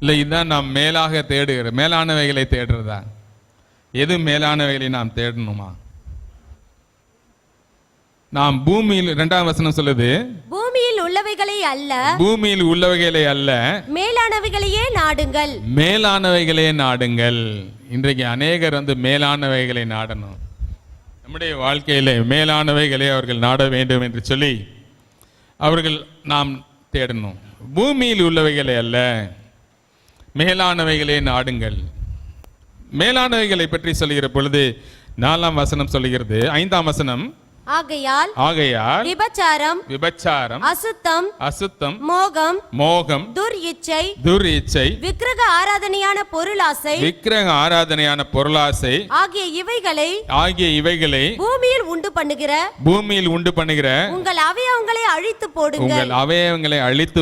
இல்லை இதுதான் நாம் மேலாக தேடுகிற மேலானவைகளை தேடுறதா? எது மேலானவைகளை நாம் தேடணுமா? நாம் பூமியில், 2ஆம் வசனம் சொல்லுது, பூமியில் உள்ளவைகளை அல்ல மேலானவைகளையே நாடுங்கள். மேலானவைகளே நாடுங்கள். இன்றைக்கு அநேகர் வந்து மேலானவைகளை நாடணும். நம்முடைய வாழ்க்கையில மேலானவைகளை அவர்கள் நாட வேண்டும் என்று சொல்லி அவர்கள் நாம் தேடணும். பூமியில் உள்ளவைகளை அல்ல, மேலானவைகளே நாடுங்கள். மேலானவைகளை பற்றி சொல்லுகிற பொழுது 4ஆம் வசனம் சொல்லுகிறது, 5ஆம் வசனம், ஆகையால் விபச்சாரம், அசுத்தம், மோகம், துர்இச்சை, விக்கிரக ஆராதனையான பொருளாசை ஆகிய இவைகளை பூமியில் உண்டு பண்ணுகிற உங்கள் அவயவங்களை அழித்து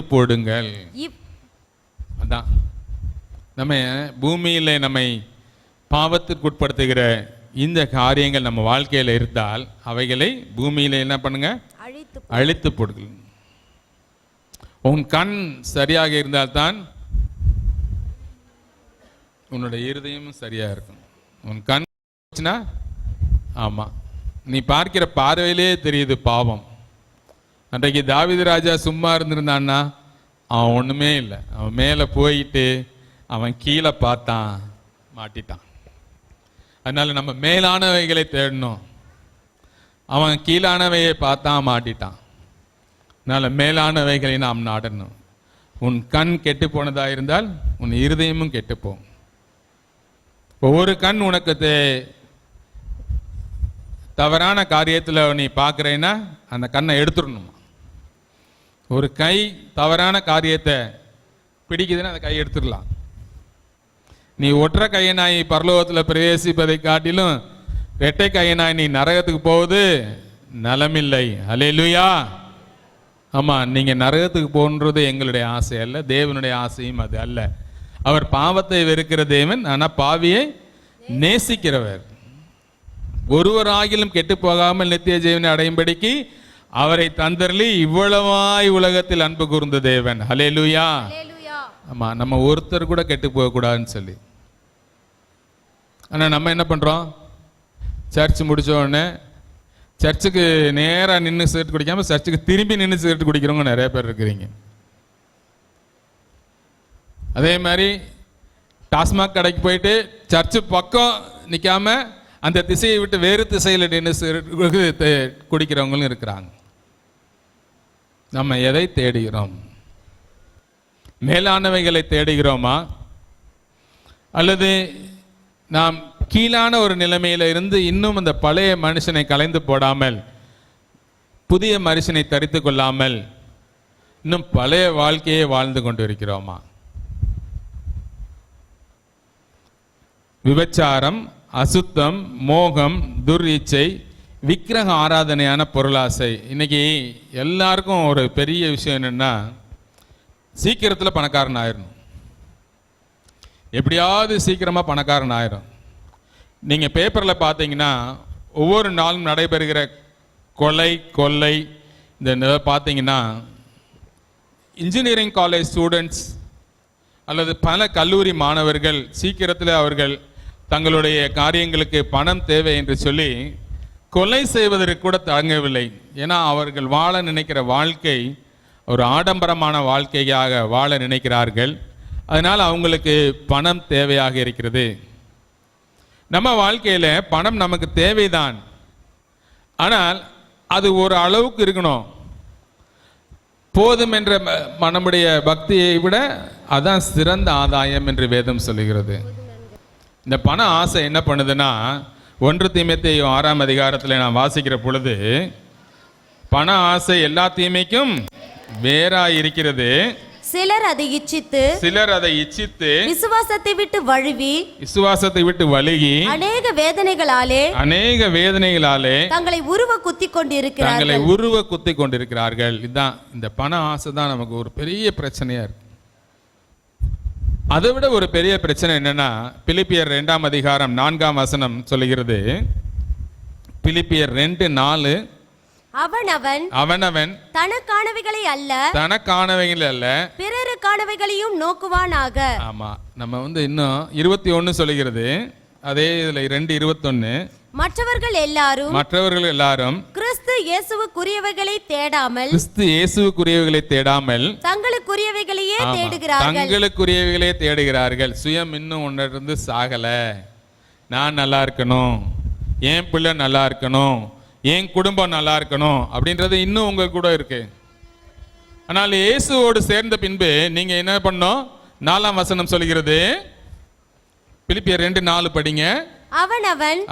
போடுங்கள். அதான் நம்ம பூமியில நம்மை பாவத்திற்குட்படுத்துகிற இந்த காரியங்கள் நம்ம வாழ்க்கையில் இருந்தால் அவைகளை பூமியில என்ன பண்ணுங்க? அழித்து போடுங்கள். உன் கண் சரியாக இருந்தால்தான் உன்னுடைய இருதயமும் சரியா இருக்கும். உன் கண் ஆமா, நீ பார்க்கிற பார்வையிலே தெரியுது பாவம். அன்றைக்கு தாவீது ராஜா சும்மா இருந்திருந்தான்னா அவன் ஒண்ணுமே இல்லை. அவன் மேல போயிட்டு அவன் கீழே பார்த்தான், மாட்டிட்டான். அதனால நம்ம மேலானவைகளை தேடணும். அவன் கீழானவையை பார்த்தா மாட்டிட்டான். அதனால மேலானவைகளை நாம் நாடணும். உன் கண் கெட்டு போனதா இருந்தால் உன் இருதயமும் கெட்டுப்போம். ஒவ்வொரு கண் உனக்கு தவறான காரியத்தில் நீ பார்க்குறேன்னா அந்த கண்ணை எடுத்துடணுமா? ஒரு கை தவறான காரியத்தை பிடிக்குதுன்னா அந்த கை எடுத்துடலாம். நீ ஒற்றை கையனாய் பரலோகத்தில் பிரவேசிப்பதை காட்டிலும் இரட்டை கையனாய் நீ நரகத்துக்கு போவது நலமில்லை. ஹல்லேலூயா. ஆமா, நீங்க நரகத்துக்கு போன்றது எங்களுடைய ஆசை அல்ல, தேவனுடைய ஆசையும் அது அல்ல. அவர் பாவத்தை வெறுக்கிற தேவன், ஆனா பாவியை நேசிக்கிறவர். ஒருவராகிலும் கெட்டு போகாமல் நித்திய ஜீவனை அடையும்படிக்கு அவரை தந்தரலி இவ்வளவாய் உலகத்தில் அன்பு கூர்ந்த தேவன். ஹல்லேலூயா. ஆமா, நம்ம ஒருத்தர் கூட கெட்டு போக கூடாதுன்னு சொல்லி. ஆனால் நம்ம என்ன பண்ணுறோம்? சர்ச் முடிச்ச உடனே சர்ச்சுக்கு நேராக நின்று சிகரெட் குடிக்காமல் சர்ச்சுக்கு திரும்பி நின்று சிகரெட் குடிக்கிறவங்க நிறைய பேர் இருக்கிறீங்க. அதே மாதிரி டாஸ்மாக் கடைக்கு போயிட்டு சர்ச்சு பக்கம் நிற்காம அந்த திசையை விட்டு வேறு திசையில் நின்று சிகரெட் குடிக்கிறவங்களும் இருக்கிறாங்க. நம்ம எதை தேடுகிறோம்? மேலானவைகளை தேடுகிறோமா, அல்லது நாம் கீழான ஒரு நிலைமையில இருந்து இன்னும் அந்த பழைய மனுஷனை கலைந்து போடாமல் புதிய மனுஷனை தரித்து கொள்ளாமல் இன்னும் பழைய வாழ்க்கையை வாழ்ந்து கொண்டு இருக்கிறோமா? விபச்சாரம், அசுத்தம், மோகம், துர்இச்சை, விக்கிரக ஆராதனையான பொருளாசை. இன்னைக்கு எல்லாருக்கும் ஒரு பெரிய விஷயம் என்னன்னா, சீக்கிரத்தில் பணக்காரன் ஆயிடணும். எப்படியாவது சீக்கிரமாக பணக்காரன் ஆயிரும். நீங்கள் பேப்பரில் பார்த்தீங்கன்னா ஒவ்வொரு நாளும் நடைபெறுகிற கொலை கொள்ளை இந்த பார்த்தீங்கன்னா இன்ஜினியரிங் காலேஜ் ஸ்டூடெண்ட்ஸ் அல்லது பல கல்லூரி மாணவர்கள் சீக்கிரத்தில் அவர்கள் தங்களுடைய காரியங்களுக்கு பணம் தேவை என்று சொல்லி கொலை செய்வதற்கு கூட தயங்கவில்லை. ஏன்னா அவர்கள் வாழ நினைக்கிற வாழ்க்கை ஒரு ஆடம்பரமான வாழ்க்கையாக வாழ நினைக்கிறார்கள். அதனால் அவங்களுக்கு பணம் தேவையாக இருக்கிறது. நம்ம வாழ்க்கையில் பணம் நமக்கு தேவைதான், ஆனால் அது ஒரு அளவுக்கு இருக்கணும். போதும் என்ற நம்முடைய பக்தியை விட அதான் சிறந்த ஆதாயம் என்று வேதம் சொல்லுகிறது. இந்த பண ஆசை என்ன பண்ணுதுன்னா 1 தீமோத்தேயு 6ஆம் அதிகாரத்தில் நான் வாசிக்கிற பொழுது, பண ஆசை எல்லா தீமைக்கும் வேறாய் இருக்கிறது, சிலர் அதை இச்சித்து விசுவாசத்தை விட்டு வழுவி அநேக வேதனைகளாலே தங்களை உருவ குத்தி கொண்டிருக்கிறார்கள். இதுதான் இந்த பண ஆசை தான் நமக்கு ஒரு பெரிய பிரச்சனையா இருக்கு. அதை விட ஒரு பெரிய பிரச்சனை என்னன்னா, பிலிப்பியர் 2ஆம் அதிகாரம் 4ஆம் வசனம் சொல்லுகிறது. பிலிப்பியர் 2:4, அவனவன் தனக்கானவைகளை அல்ல பிறருக்கானவைகளையும் நோக்குவானாக. ஆமா, நம்ம இன்னும் 21 சொல்லுகிறது. அதே இதுல 2:21, மற்றவர்கள் எல்லாரும் கிறிஸ்து இயேசுவுக்குரியவைகளை தேடாமல் தங்களுக்குரியவைகளையே தேடுகிறார்கள். சுயம் இன்னும் ஒன்றிருந்து சாகல. நான் நல்லா இருக்கணும், என் பிள்ளை நல்லா இருக்கணும், என் குடும்பம் நல்லா இருக்கணும் அப்படின்றது இன்னும் உங்க கூட இருக்கு. ஆனால் இயேசுவோடு சேர்ந்த பின்பு நீங்க என்ன பண்ணணும்? 4ஆம் வசனம் சொல்கிறது. பிலிப்பியர் 2:4 படிங்க.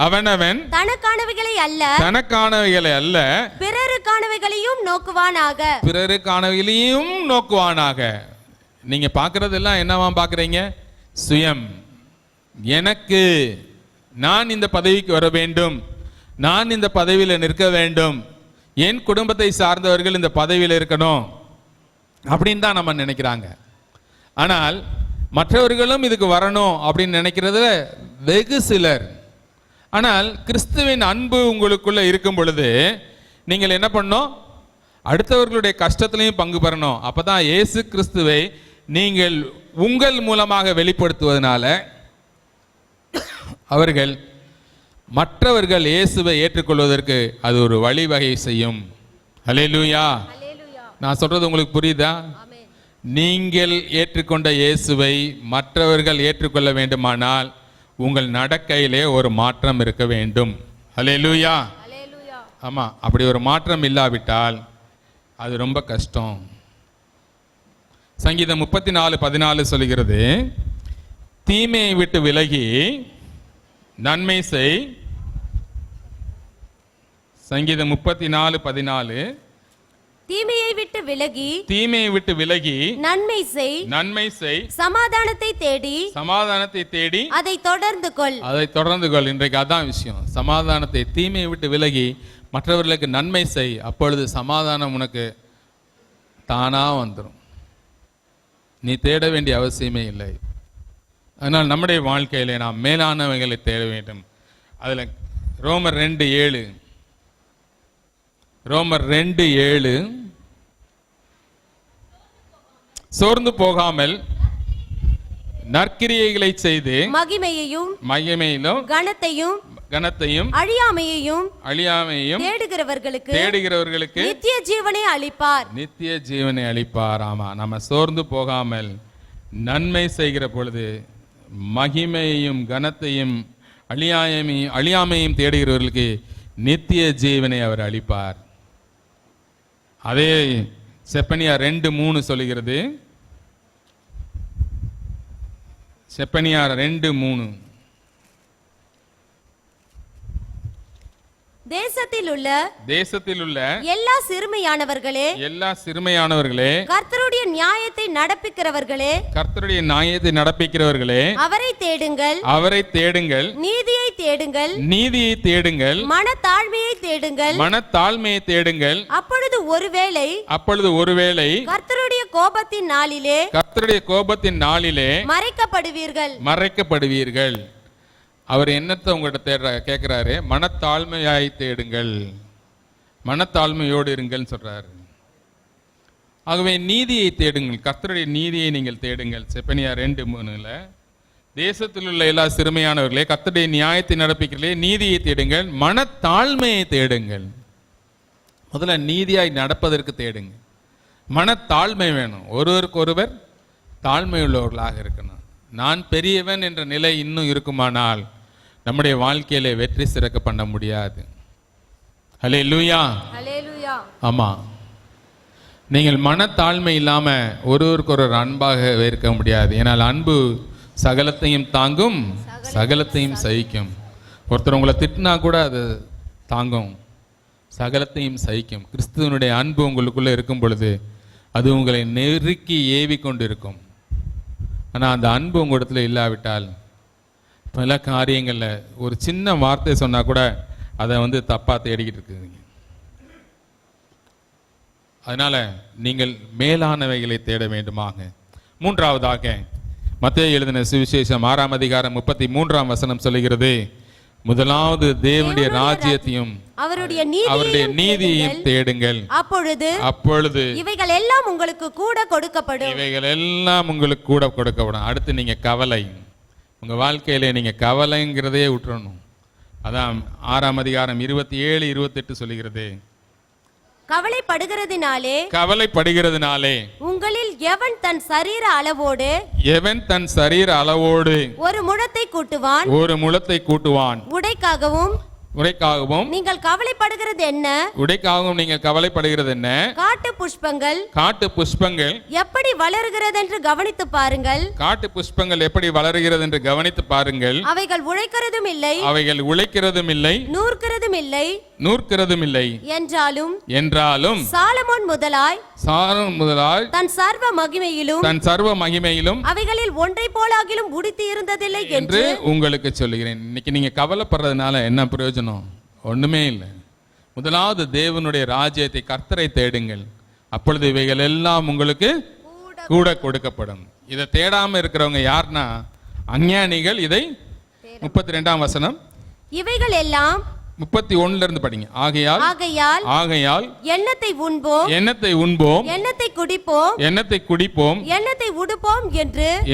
அவனவன் தனக்கானவைகளை அல்ல பிறருக்கானவைகளையும் நோக்குவானாக. நீங்க பார்க்கறதெல்லாம் என்னவா பார்க்கறீங்க? சுயம். எனக்கு, நான் இந்த பதவிக்கு வர வேண்டும், நான் இந்த பதவியில் நிற்க வேண்டும், என் குடும்பத்தை சார்ந்தவர்கள் இந்த பதவியில் இருக்கணும் அப்படின்னு தான் நம்ம நினைக்கிறாங்க. ஆனால் மற்றவர்களும் இதுக்கு வரணும் அப்படின்னு நினைக்கிறது வெகு சிலர். ஆனால் கிறிஸ்துவின் அன்பு உங்களுக்குள்ள இருக்கும் பொழுது நீங்கள் என்ன பண்ணணும்? அடுத்தவர்களுடைய கஷ்டத்திலையும் பங்கு பெறணும். அப்பதான் இயேசு கிறிஸ்துவை நீங்கள் உங்கள் மூலமாக வெளிப்படுத்துவதனால அவர்கள் மற்றவர்கள் இயேசுவை ஏற்றுக்கொள்வதற்கு அது ஒரு வழிவகை செய்யும். ஹல்லேலூயா. நான் சொல்றது உங்களுக்கு புரியுதா? நீங்கள் ஏற்றுக்கொண்ட இயேசுவை மற்றவர்கள் ஏற்றுக்கொள்ள வேண்டுமானால் உங்கள் நடக்கையிலே ஒரு மாற்றம் இருக்க வேண்டும். ஹல்லேலூயா. ஆமா, அப்படி ஒரு மாற்றம் இல்லாவிட்டால் அது ரொம்ப கஷ்டம். சங்கீதம் 34:14 சொல்லுகிறது, தீமையை விட்டு விலகி நன்மை செய். சங்கீதம் 34:14, தீமையை விட்டு விலகி நன்மை செய். சமாதானத்தை தேடி அதை தொடர்ந்து கொள். இன்றைக்கு அதான் விஷயம். சமாதானத்தை, தீமையை விட்டு விலகி மற்றவர்களுக்கு நன்மை செய். அப்பொழுது சமாதானம் உனக்கு தானா வந்துடும். நீ தேட வேண்டிய அவசியமே இல்லை. அதனால் நம்முடைய வாழ்க்கையிலே நாம் மேலானவைகளை தேட வேண்டும். அதுல ரோமர் 2:7 சோர்ந்து போகாமல் நற்கிரியைகளை செய்து மகிமையிலும் கனத்தையும் அழியாமையையும் தேடுகிறவர்களுக்கு நித்திய ஜீவனை அளிப்பார். ஆமா, நம்ம சோர்ந்து போகாமல் நன்மை செய்கிற பொழுது மகிமையையும் கனத்தையும் அழியாமையும் தேடுகிறவர்களுக்கு நித்திய ஜீவனை அவர் அளிப்பார். அதே செப்பனியா 2:3 சொல்லுகிறது. செப்பனியா 2:3, தேசத்தில் உள்ள எல்லா சிறுமையானவர்களே கர்த்தருடைய நியாயத்தை நடப்பிக்கிறவர்களே அவரை தேடுங்கள் நீதியை தேடுங்கள் மனத்தாழ்மையை தேடுங்கள் அப்பொழுது ஒருவேளை கர்த்தருடைய கோபத்தின் நாளிலே மறைக்கப்படுவீர்கள். அவர் என்னத்தை உங்கள்கிட்ட கேட்கிறாரு? மனத்தாழ்மையாய் தேடுங்கள், மனத்தாழ்மையோடு இருங்கள் சொல்றாரு. ஆகவே நீதியை தேடுங்கள், கர்த்தருடைய நீதியை நீங்கள் தேடுங்கள். செப்பனியா 2:3 தேசத்தில் உள்ள எல்லா சிறுமையானவர்களே கர்த்தருடைய நியாயத்தை நடப்பிக்கிறீர்களே நீதியை தேடுங்கள், மனத்தாழ்மையை தேடுங்கள். முதல்ல நீதியாய் நடப்பதற்கு தேடுங்க. மனத்தாழ்மை வேணும். ஒருவருக்கொருவர் தாழ்மை உள்ளவர்களாக இருக்கணும். நான் பெரியவன் என்ற நிலை இன்னும் இருக்குமானால் நம்முடைய வாழ்க்கையில வெற்றி சிறக்க பண்ண முடியாது. ஹல்லேலூயா. ஆமா, நீங்கள் மனத்தாழ்மை இல்லாம ஒருவருக்கொருவர் அன்பாக இருக்க முடியாது. ஏனால் அன்பு சகலத்தையும் தாங்கும், சகலத்தையும் சகிக்கும். ஒருத்தர் உங்களை திட்டினா கூட அது தாங்கும், சகலத்தையும் சகிக்கும். கிறிஸ்துவனுடைய அன்பு உங்களுக்குள்ள இருக்கும் பொழுது அது உங்களை நெருக்கி ஏவி கொண்டு இருக்கும். ஆனால் அந்த அன்பு உங்களிடத்துல இல்லாவிட்டால் பல காரியங்களில் ஒரு சின்ன வார்த்தை சொன்னால் கூட அதை தப்பாக தேடிக்கிட்டு இருக்குதுங்க. அதனால நீங்கள் மேலானவைகளை தேட வேண்டுமாக. மூன்றாவதாக மத்தேயு எழுதின சுவிசேஷம் 6:33 சொல்லுகிறது, முதலாவது தேவனுடைய ராஜ்யத்தையும் அவருடைய நீதியையும் தேடுங்கள், அப்பொழுது இவைகள் எல்லாம் உங்களுக்கு கூட கொடுக்கப்படும். அடுத்து நீங்க கவலை, உங்க வாழ்க்கையில நீங்க கவலைங்கிறதே விட்டுறணும். அதான் 6:27-28 சொல்லுகிறது, கவலைப்படுகிறதுனாலே உங்களில் எவன் தன் சரீர அளவோடு ஒரு முழத்தை கூட்டுவான் உடைக்காகவும் நீங்கள் கவலைப்படுகிறது என்ன? காட்டு புஷ்பங்கள் எப்படி வளருகிறது என்று கவனித்து பாருங்கள். அவைகள் உழைக்கிறதும் இல்லை நூற்கிறதும் இல்லை என்றாலும் சாலமோன் முதலாய் தன் சர்வ மகிமையிலும் அவைகளில் ஒன்றை போலாகிலும் உடுத்தி இருந்ததில்லை என்று உங்களுக்கு சொல்லுகிறேன். இன்னைக்கு நீங்க கவலைப்படுறதுனால என்ன பிரயோஜனம்? ஒண்ணுமே இல்லை. முதலாவது தேவனுடைய ராஜ்யத்தை, கர்த்தரை தேடுங்கள், அப்பொழுது இவைகள் எல்லாம் உங்களுக்கு கூட கொடுக்கப்படும். இதை தேடாம இருக்கிறவங்க யாருன்னா அஞ்ஞானிகள். இதை 32ஆம் வசனம், இவைகள் எல்லாம் 31 இருந்து படிங்க. ஆகையால் எண்ணத்தை உண்போம், எண்ணத்தை குடிப்போம், எண்ணத்தை உடுப்போம்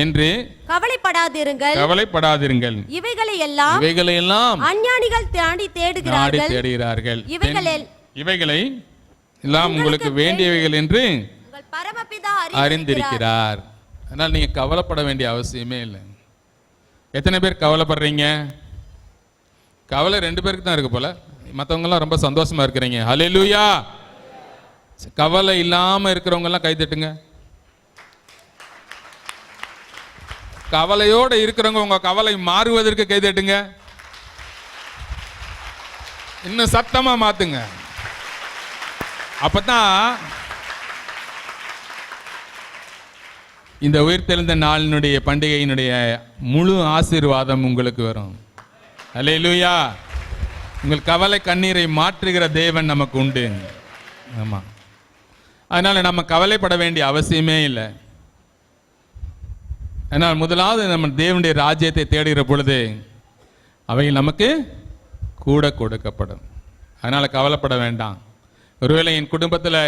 என்று கவலைப்படாதிருங்கள். இவைகளை எல்லாம் அஞ்ஞானிகள் தேடுகிறார்கள். இவைகளை எல்லாம் உங்களுக்கு வேண்டியவைகள் என்று பரமபிதா அறிந்திருக்கிறார். அதனால நீங்க கவலைப்பட வேண்டிய அவசியமே இல்லை. எத்தனை பேர் கவலைப்படுறீங்க? கவலை 2 பேருக்கு தான் இருக்கு போல, மற்றவங்கலாம் ரொம்ப சந்தோஷமா இருக்கிறீங்க. ஹல்லேலூயா. கவலை இல்லாம இருக்கிறவங்க எல்லாம் கை தட்டுங்க. கவலையோட இருக்கிறவங்க உங்க கவலை மாறுவதற்கு கை தட்டுங்க. இன்னும் சத்தமா மாத்துங்க. அப்பதான் இந்த உயிர்த்தெழுந்த நாளினுடைய பண்டிகையினுடைய முழு ஆசீர்வாதம் உங்களுக்கு வரும். அல்லேலூயா. உங்கள் கவலை கண்ணீரை மாற்றுகிற தேவன் நமக்கு உண்டு. ஆமா, அதனால நம்ம கவலைப்பட வேண்டிய அவசியமே இல்லை. அதனால் முதலாவது நம்ம தேவனுடைய ராஜ்யத்தை தேடுகிற பொழுது அவை நமக்கு கூட கொடுக்கப்படும். அதனால கவலைப்பட வேண்டாம். ஒருவேளை என் குடும்பத்தில்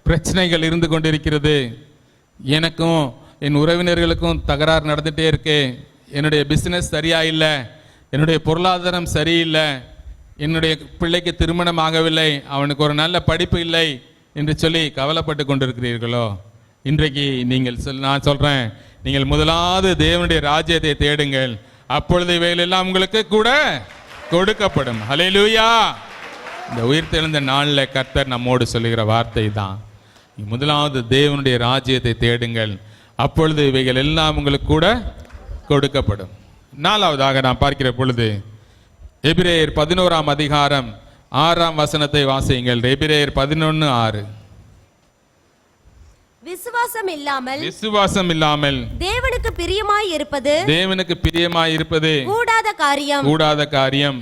பிரச்சனைகள் இருந்து கொண்டிருக்கிறது, எனக்கும் என் உறவினர்களுக்கும் தகராறு நடந்துகிட்டே இருக்கு, என்னுடைய பிஸ்னஸ் சரியா இல்லை, என்னுடைய பொருளாதாரம் சரியில்லை, என்னுடைய பிள்ளைக்கு திருமணம் ஆகவில்லை, அவனுக்கு ஒரு நல்ல படிப்பு இல்லை என்று சொல்லி கவலைப்பட்டு கொண்டிருக்கிறீர்களோ, இன்றைக்கு நான் சொல்றேன், நீங்கள் முதலாவது தேவனுடைய ராஜ்யத்தை தேடுங்கள், அப்பொழுது இவைகள் எல்லாம் உங்களுக்கு கூட கொடுக்கப்படும். ஹல்லேலூயா. இந்த உயிர்த்தெழுந்த நாளில் கர்த்தர் நம்மோடு சொல்லுகிற வார்த்தை தான், முதலாவது தேவனுடைய ராஜ்யத்தை தேடுங்கள், அப்பொழுது இவைகள் எல்லாம் உங்களுக்கு கூட கொடுக்கப்படும். 4வதாக நாம் பார்க்கிற பொழுது எபிரேயர் 11ஆம் அதிகாரம் 6ஆம் வசனத்தை வாசியுங்கள். எபிரேயர் 11:6. விசுவாசம் இல்லாமல் தேவனுக்கு பிரியமாய் இருப்பது கூடாத காரியம்.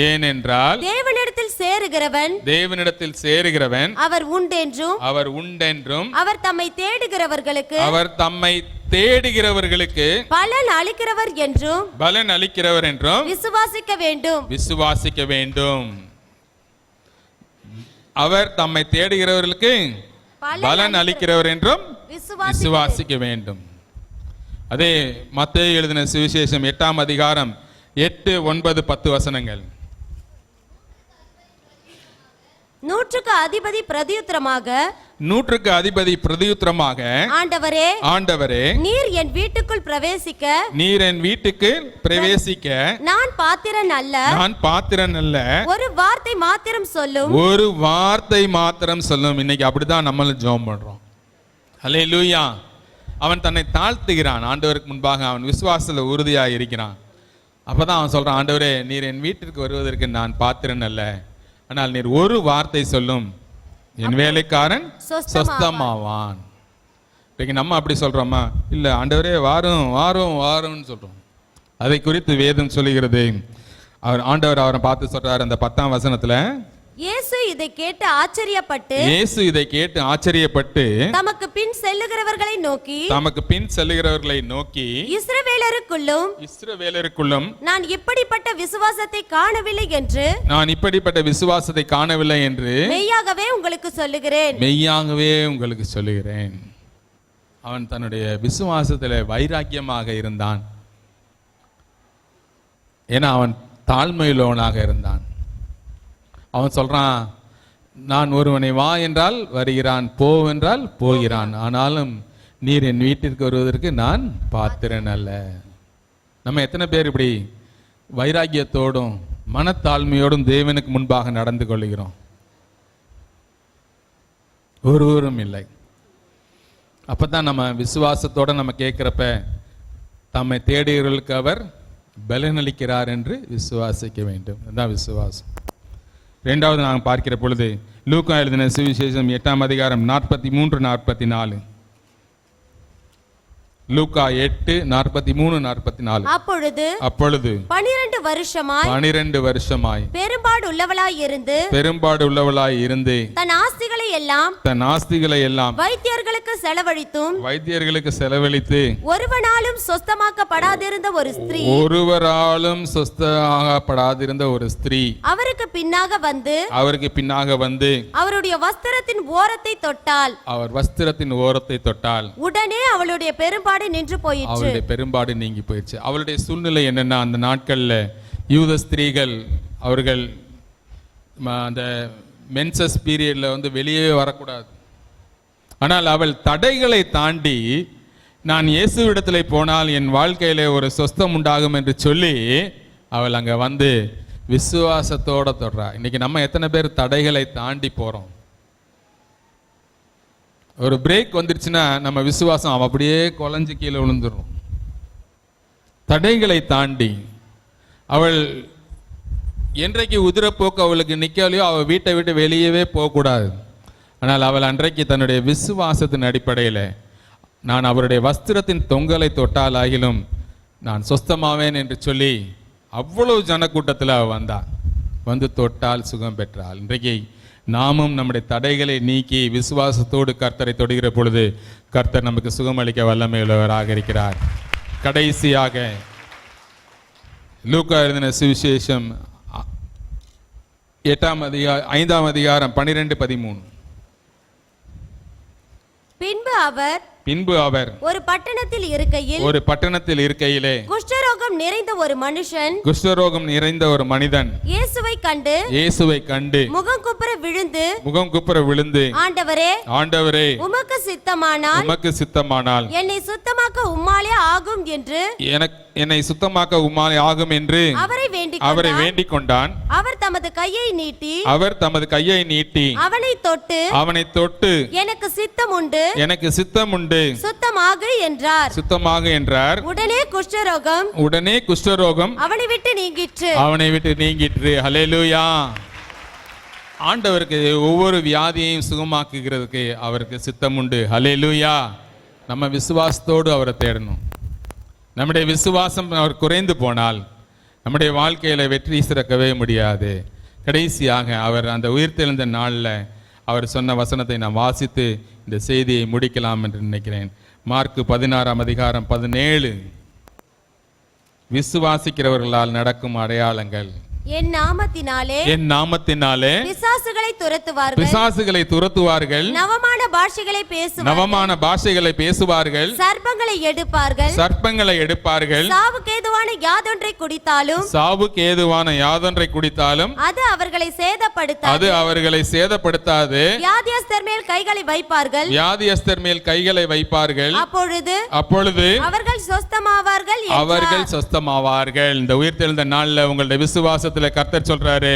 ஏனென்றால் தேவனிடத்தில் சேருகிறவன் அவர் உண்டென்றும் அவர் தம்மை தேடுகிறவர்களுக்கு பலன் அளிக்கிறவர் என்றும் விசுவாசிக்க வேண்டும். அவர் தம்மை தேடுகிறவர்களுக்கு பலன் அளிக்கிறவர் என்றும் விசுவாசிக்க வேண்டும். அதே மத்தேயு எழுதின சுவிசேஷம் 8ஆம் அதிகாரம் 8, 9, 10 வசனங்கள். 100க்கு அதிபதி பிரதியுத்தரமாக ஆண்டவரே நீர் என் வீட்டுக்குள் பிரவேசிக்க நான் பாத்திரன் அல்ல ஒரு வார்த்தை மாத்திரம் சொல்லும். இன்னைக்கு அப்படிதான் நம்மளும் ஜெபம் பண்றோம். அல்லேலூயா. அவன் தன்னை தாழ்த்துகிறான் ஆண்டவருக்கு முன்பாக. அவன் விசுவாசத்துல உறுதியாக இருக்கிறான். அப்பதான் அவன் சொல்றான், ஆண்டவரே நீர் என் வீட்டிற்கு வருவதற்கு நான் பாத்திரன் அல்ல, ஆனால் நீர் ஒரு வார்த்தை சொல்லும், என் வேலைக்காரன் சொஸ்தமாவான். இன்னைக்கு நம்ம அப்படி சொல்றோமா? இல்ல, ஆண்டவரே வாரும் சொல்றோம். அதை குறித்து வேதம் சொல்லுகிறது. ஆண்டவர் அவரை பார்த்து சொல்றாரு அந்த 10ஆம் வசனத்துல, இயேசு இதை கேட்டு ஆச்சரியப்பட்டு தமக்கு பின் செல்லுகிறவர்களை நோக்கி இஸ்ரவேலருக்குள்ளும் நான் இப்படிப்பட்ட விசுவாசத்தை காணவில்லை என்று மெய்யாகவே உங்களுக்கு சொல்லுகிறேன். அவன் தன்னுடைய விசுவாசத்தில் வைராக்கியமாக இருந்தான். ஏன்னா அவன் தாழ்மையுள்ளவனாக இருந்தான். அவன் சொல்றான், நான் ஒருவனை வா என்றால் வருகிறான், போவென்றால் போகிறான், ஆனாலும் நீர் என் வீட்டிற்கு வருவதற்கு நான் பாத்திரன் அல்ல. நம்ம எத்தனை பேர் இப்படி வைராக்கியத்தோடும் மனத்தாழ்மையோடும் தேவனுக்கு முன்பாக நடந்து கொள்கிறோம்? ஒருவரும் இல்லை. அப்பதான் நம்ம விசுவாசத்தோட நம்ம கேட்கிறப்ப, தம்மை தேடுகிறவர்களுக்கு அவர் பலனளிக்கிறார் என்று விசுவாசிக்க வேண்டும். அதுதான் விசுவாசம். 2வது நாங்கள் பார்க்கிற பொழுது லூக்கா எழுதின சுவிசேஷம் 8ஆம் அதிகாரம் 43, 44. லூக்கா 8, 43, 44. அப்பொழுது 12 வருஷமாய் பெரும்பாடு உள்ளவளாய் இருந்து தன் ஆஸ்திகளை எல்லாம் வைத்தியர்களுக்கு செலவழித்து ஒருவராலும் சொஸ்தமாக்கப்படாதிருந்த ஒரு ஸ்திரீ அவருக்கு பின்னாக வந்து அவருடைய வஸ்திரத்தின் ஓரத்தை தொட்டாள். உடனே அவளுடைய பெரும்பாடு நீங்கி போயிடுச்சு. அவளுடைய சூழ்நிலை என்னன்னா, அந்த நாட்கள்ல யூத ஸ்திரீகள் அவர்கள் அந்த மென்சஸ் பீரியட்ல வந்து வெளியே வரக்கூடாது. ஆனால் அவள் தடைகளை தாண்டி, நான் இயேசுவிடத்தில் போனால் என் வாழ்க்கையில ஒரு சொஸ்தம் உண்டாகும் என்று சொல்லி அவள் அங்க வந்து விசுவாசத்தோட தொடுறா. இன்னைக்கு நம்ம எத்தனை பேர் தடைகளை தாண்டி போறோம்? ஒரு பிரேக் வந்துருச்சுன்னா நம்ம விசுவாசம் அப்படியே குலைஞ்சு கீழே விழுந்துடும். தடைகளை தாண்டி அவள் என்றைக்கு உதிரப்போக்கு அவளுக்கு நிற்கலையோ அவள் வீட்டை விட்டு வெளியவே போகக்கூடாது. ஆனால் அவள் அன்றைக்கு தன்னுடைய விசுவாசத்தின் அடிப்படையில், நான் அவருடைய வஸ்திரத்தின் தொங்கலை தொட்டால் ஆகிலும் நான் சொஸ்தமாவேன் என்று சொல்லி அவ்வளவு ஜனக்கூட்டத்தில் அவள் வந்தாள். வந்து தொட்டால் சுகம் பெற்றாள். இன்றைக்கு நாமும் நம்முடைய தடைகளை நீக்கி விசுவாசத்தோடு கர்த்தரை தொடுகிற பொழுது கர்த்தர் நமக்கு சுகமளிக்க வல்லமையுள்ளவராக இருக்கிறார். கடைசியாக லூக்கா எழுதின சுவிசேஷம் 5ஆம் அதிகாரம் 12, 13. பின்பு அவர் ஒரு பட்டணத்தில் இருக்கையிலே குஷ்டரோகம் நிறைந்த ஒரு மனிதன் இயேசுவை கண்டு முகம் குப்புற விழுந்து ஆண்டவரே உமக்கு சித்தமானால் என்னை சுத்தமாக்க உம்மாலே ஆகும் என்று அவரை வேண்டிக் கொண்டான். அவர் தமது கையை நீட்டி அவனை தொட்டு எனக்கு சித்தம் உண்டு சுத்தமாக என்றார். உடனே குஷ்டரோகம் அவனை விட்டு நீங்கிற்று. ஹல்லேலூயா. ஆண்டவருக்கு ஒவ்வொரு வியாதியையும் சுகமாக்குகிறதுக்கு அவருக்கு சித்தம் உண்டு. ஹல்லேலூயா. நம்ம விசுவாசத்தோடு அவரை தேடணும். நம்முடைய விசுவாசம் அவர் குறைந்து போனால் நம்முடைய வாழ்க்கையில வெற்றி சிறக்கவே முடியாது. கடைசியாக அவர் அந்த உயிர்த்தெழுந்த நாளில் அவர் சொன்ன வசனத்தை நான் வாசித்து இந்த செய்தியை முடிக்கலாம் என்று நினைக்கிறேன். மார்க்கு 16:17 விசுவாசிக்கிறவர்களால் நடக்கும் அடையாளங்கள். என் நாமத்தினாலே பிசாசுகளை துரத்துவார்கள், நவமான பாஷைகளை பேசுவார்கள், சர்ப்பங்களை எடுப்பார்கள், சாவுக்கு ஏதுவான யாதொன்றை குடித்தாலும் அது அவர்களை சேதப்படுத்தாது, வியாதியஸ்தர் மேல் கைகளை வைப்பார்கள், அப்பொழுது அவர்கள் சொஸ்தமாவார்கள். இந்த உயிர்த்தெழுந்த நாள்ல உங்களுடைய விசுவாச கர்த்தர் சொல்றாரு,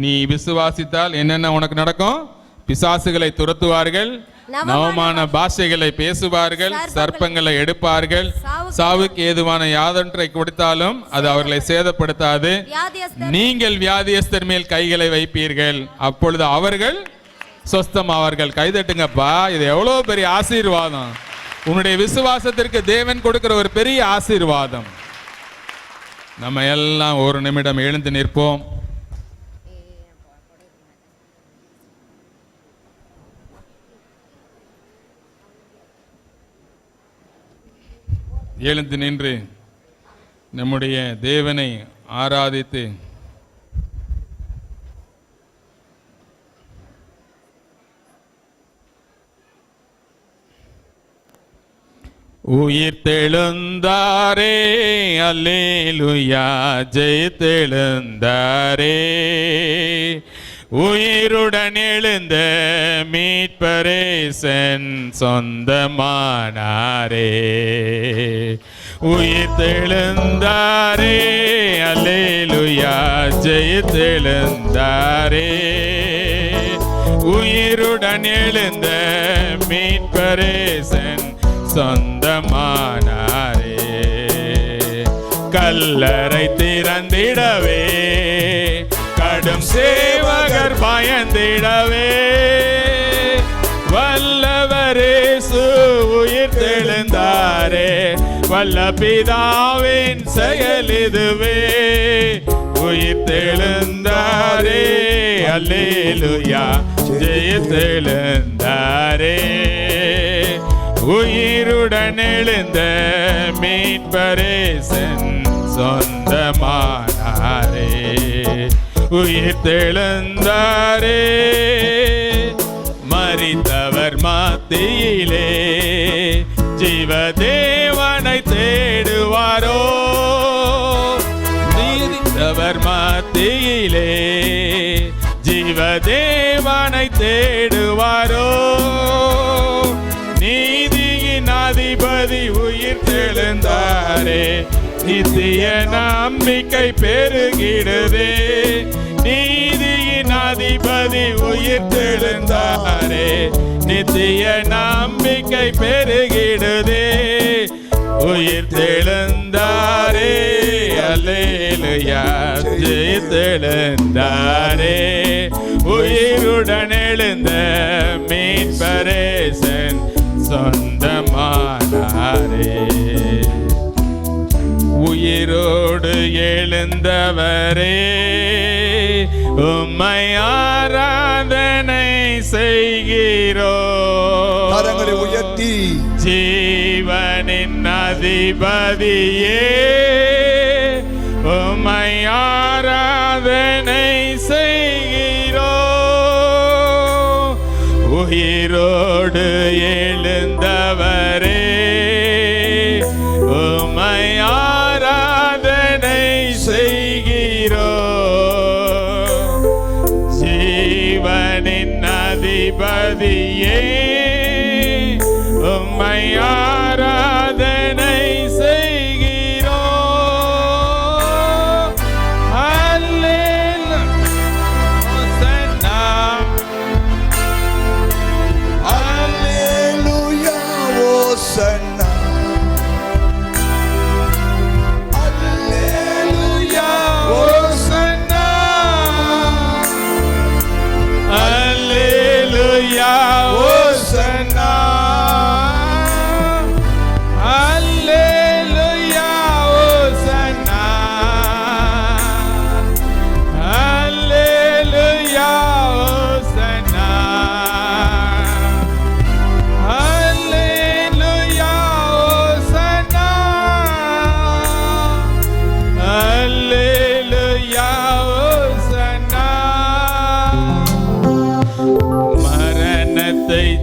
நீ விசுவாசித்தால் என்னென்ன உனக்கு நடக்கும்? பிசாசுகளை துரத்துவார்கள், நவமான பாஷைகளை பேசுவார்கள், சர்ப்பங்களை எடுப்பார்கள், சாவுக்கு ஏதுவான யாதொன்றை கொடுத்தாலும் அது அவர்களை சேதப்படுத்தாது, நீங்கள் வியாதியஸ்தர் மேல் கைகளை வைப்பீர்கள், அப்பொழுது அவர்கள் சொஸ்தமாவார்கள். கைதட்டுங்கப்பா, இது எவ்வளவு பெரிய ஆசீர்வாதம்! உன்னுடைய விசுவாசத்திற்கு தேவன் கொடுக்கிற ஒரு பெரிய ஆசீர்வாதம். நம்ம எல்லாம் ஒரு நிமிடம் எழுந்து நிற்போம். எழுந்து நின்று நம்முடைய தேவனை ஆராதித்து உயிர்த்தெழுந்தாரே, அல்லேலூயா, ஜெயித்தெழுந்தாரே, உயிருடன் எழுந்த மீட்பரேசன் சொந்தமானாரே. உயிர்த்தெழுந்தாரே, அல்லேலூயா, ஜெயித்தெழுந்தாரே, உயிருடன் எழுந்த மீட்பரேசன் சொந்தமானாரே. கல்லறை திறந்திடவே, கடும் சேவகர் பயந்திடவே, வல்லவரேசு உயிர்த்தெழுந்தாரே, வல்ல பிதாவின் செயல் இதுவே. உயிர்த்தெழுந்தாரே, அல்லேலூயா, ஜெயித்தெழுந்தாரே, உயிருடன் எழுந்த மீட்பரேசன் சொந்தமானாரே. உயிர்த்தெழுந்தாரே, மரித்தவர் மத்தியிலே ஜீவதேவனை தேடுவாரோ, நீதித்தவர் மத்தியிலே ஜீவதேவனை தேடுவாரோ, நீதியின் அதிபதி உயிர்த்தெழுந்தாரே, நித்திய நம்பிக்கை பெருகிடுதே. நீதியின் அதிபதி உயிர்த்தெழுந்தாரே, நித்திய நம்பிக்கை பெருகிடுதே. உயிர்த்தெழுந்தாரே, அல்லேலூயா, ஜெயித்தெழுந்தாரே, உயிருடன் எழுந்த மீட்பரேசன் சொந்தமானாரே. உயிரோடு எழுந்தவரே, உம்மை ஆராதனை செய்கிறோம். கரங்களை உயர்த்தி ஜீவனின் அதிபதியே, உம்மை ஆராதனை செய்கிறோம். உயிரோடு எழுந்தவரே, உம்மை ஆராதனை செய்கிறோம். ஜீவனின் அதிபதியே, உம்மை ஆராதனை செய்கிறோம். அல்லேலூயா, ஹோசன்னா, அல்லேலூயா, ஹோசன்னா, அல்லேலூயா, ஹோசன்னா,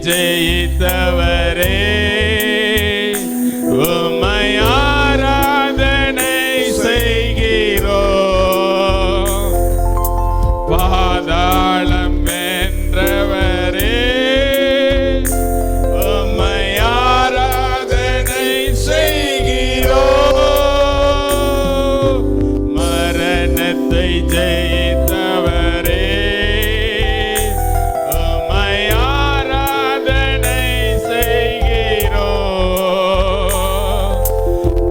ஜெயித்தவரே, உம்மை ஆராதனை செய்கிறோம். பாதாளம் வென்றவரே, உம்மை ஆராதனை செய்கிறோம். மரணத்தை ஜெயித்தவரே, உம்மை ஆராதனை செய்கிறோம்.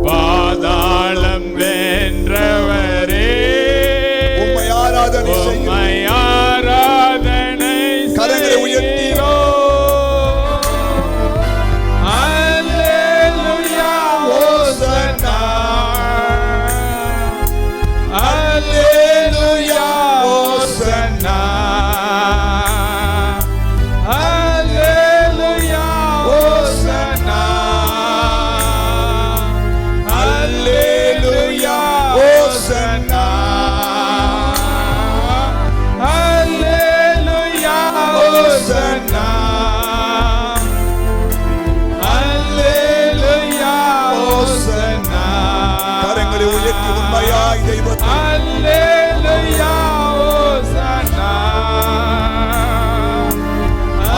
பாதாளம் வென்றவரே, உம்மை ஆராதனை செய்கிறோம். உம்மை ஆராதனை கரங்களை உயர்த்தி அல்லேலூயா, ஹோசன்னா. அல்லேலூயா, ஹோசன்னா. அல்லேலூயா, ஹோசன்னா. அல்லேலூயா, ஹோசன்னா. அல்லேலூயா, ஹோசன்னா. அல்லேலூயா, ஹோசன்னா. கரங்களை உயர்த்தி உண்மையாய் தெய்வத்தை அல்லேலூயா, ஹோசன்னா.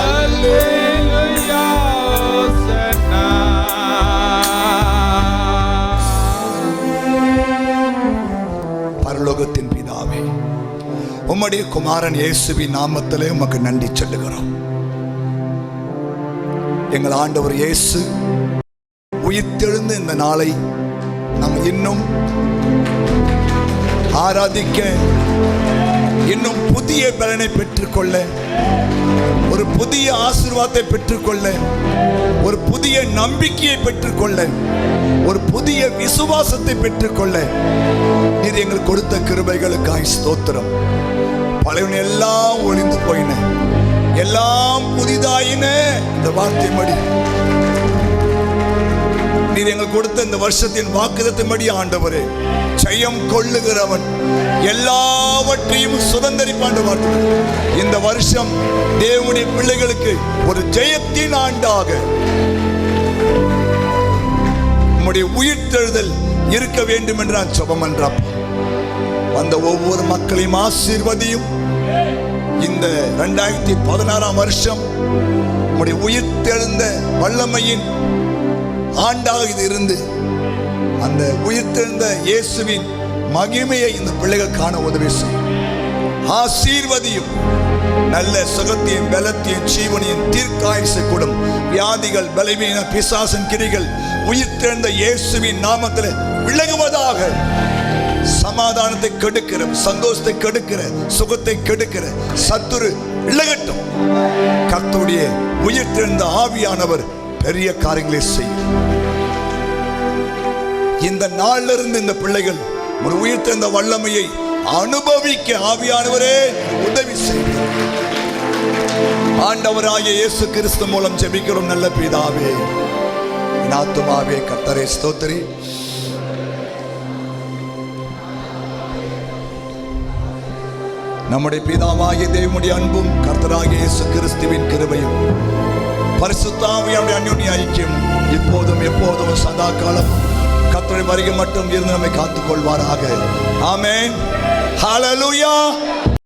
அல்லேலூயா, ஹோசன்னா. பரலோகத்தின் பிதாவே, உம்முடைய குமாரன் இயேசுவின் நாமத்திலே உமக்கு நன்றி சொல்லுகிறோம். எங்கள் ஆண்டவர் இயேசு உயிர்த்தெழுந்த இந்த நாளை நாம் இன்னும் ஆராதிக்க, இன்னும் புதிய பலனை பெற்றுக்கொள்ள, ஒரு புதிய ஆசீர்வாதத்தை பெற்றுக்கொள்ள, ஒரு புதிய நம்பிக்கையை பெற்றுக்கொள்ள, ஒரு புதிய விசுவாசத்தை பெற்றுக்கொள்ள நீர் எங்களுக்கு கொடுத்த கிருபைகளுக்காய் ஸ்தோத்திரம். பழையவன் எல்லாம் ஒளிந்து போயின, எல்லாம் புதிதாயின. இந்த வார்த்தை மடி நீர் எங்களுக்கு கொடுத்த இந்த வருஷத்தின் வாக்குதத்தின்படி ஆண்டவரே, ஜெயம் கொள்ளுகிறவன் எல்லாவற்றையும் சுதந்தரிப்பான். வார்த்தை இந்த வருஷம் தேவனுடைய பிள்ளைகளுக்கு ஒரு ஜெயத்தின் ஆண்டாக உம்முடைய உயிர்த்தெழுதல் இருக்க வேண்டும் என்று நான் ஜெபம் பண்றேன். வந்த ஒவ்வொரு மக்களையும் ஆசீர்வதியும். இந்த 2016 வருஷம் உம்முடைய உயிர்த்தெழுந்த வல்லமையின் ஆண்டாக இது இருந்து அந்த உயிர்த்தெழுந்த இயேசுவின் மகிமையை இந்த பிள்ளைகள் காண உதவி செய்யும். ஆசீர்வதியும். நல்ல சுகத்தையும் பலத்தையும் ஜீவனையும் தீர்க்காயுசை கூடும். வியாதிகள், பலவீன, பிசாசின் கிரிகள் உயிர்த்தெழுந்த இயேசுவின் நாமத்தில் விலகுவதாக. சமாதானத்தை கெடுக்கிற, சந்தோஷத்தை கெடுக்கிற, சுகத்தை கெடுக்கிற சத்துரு விலகட்டும். கர்த்தருடைய உயிர்த்தெழுந்த ஆவியானவர் பெரிய காரியங்களை செய்யும். இந்த நாளிலிருந்து இருந்து இந்த பிள்ளைகள் ஒரு உயிர்த்தெழுந்த வல்லமையை அனுபவிக்க ஆவியானவரே உதவி செய்யும். ஆண்டவராகிய இயேசு கிறிஸ்து மூலம் ஜெபிக்கிறோம் நல்ல பிதாவே. என் ஆத்துமாவே கர்த்தரை ஸ்தோத்திரி. நம்முடைய பிதாவாகிய தேவனுடைய அன்பும் கர்த்தராகிய இயேசு கிறிஸ்துவின் கிருபையும் பரிசுத்த ஆவியானவருடைய அன்யோன்ய ஐக்கியம் இப்போதும் எப்போதும் சதா காலம் கர்த்தருடைய வருகை மட்டும் இருந்து நம்மை காத்துக் கொள்வாராக. ஆமென். ஹல்லேலூயா.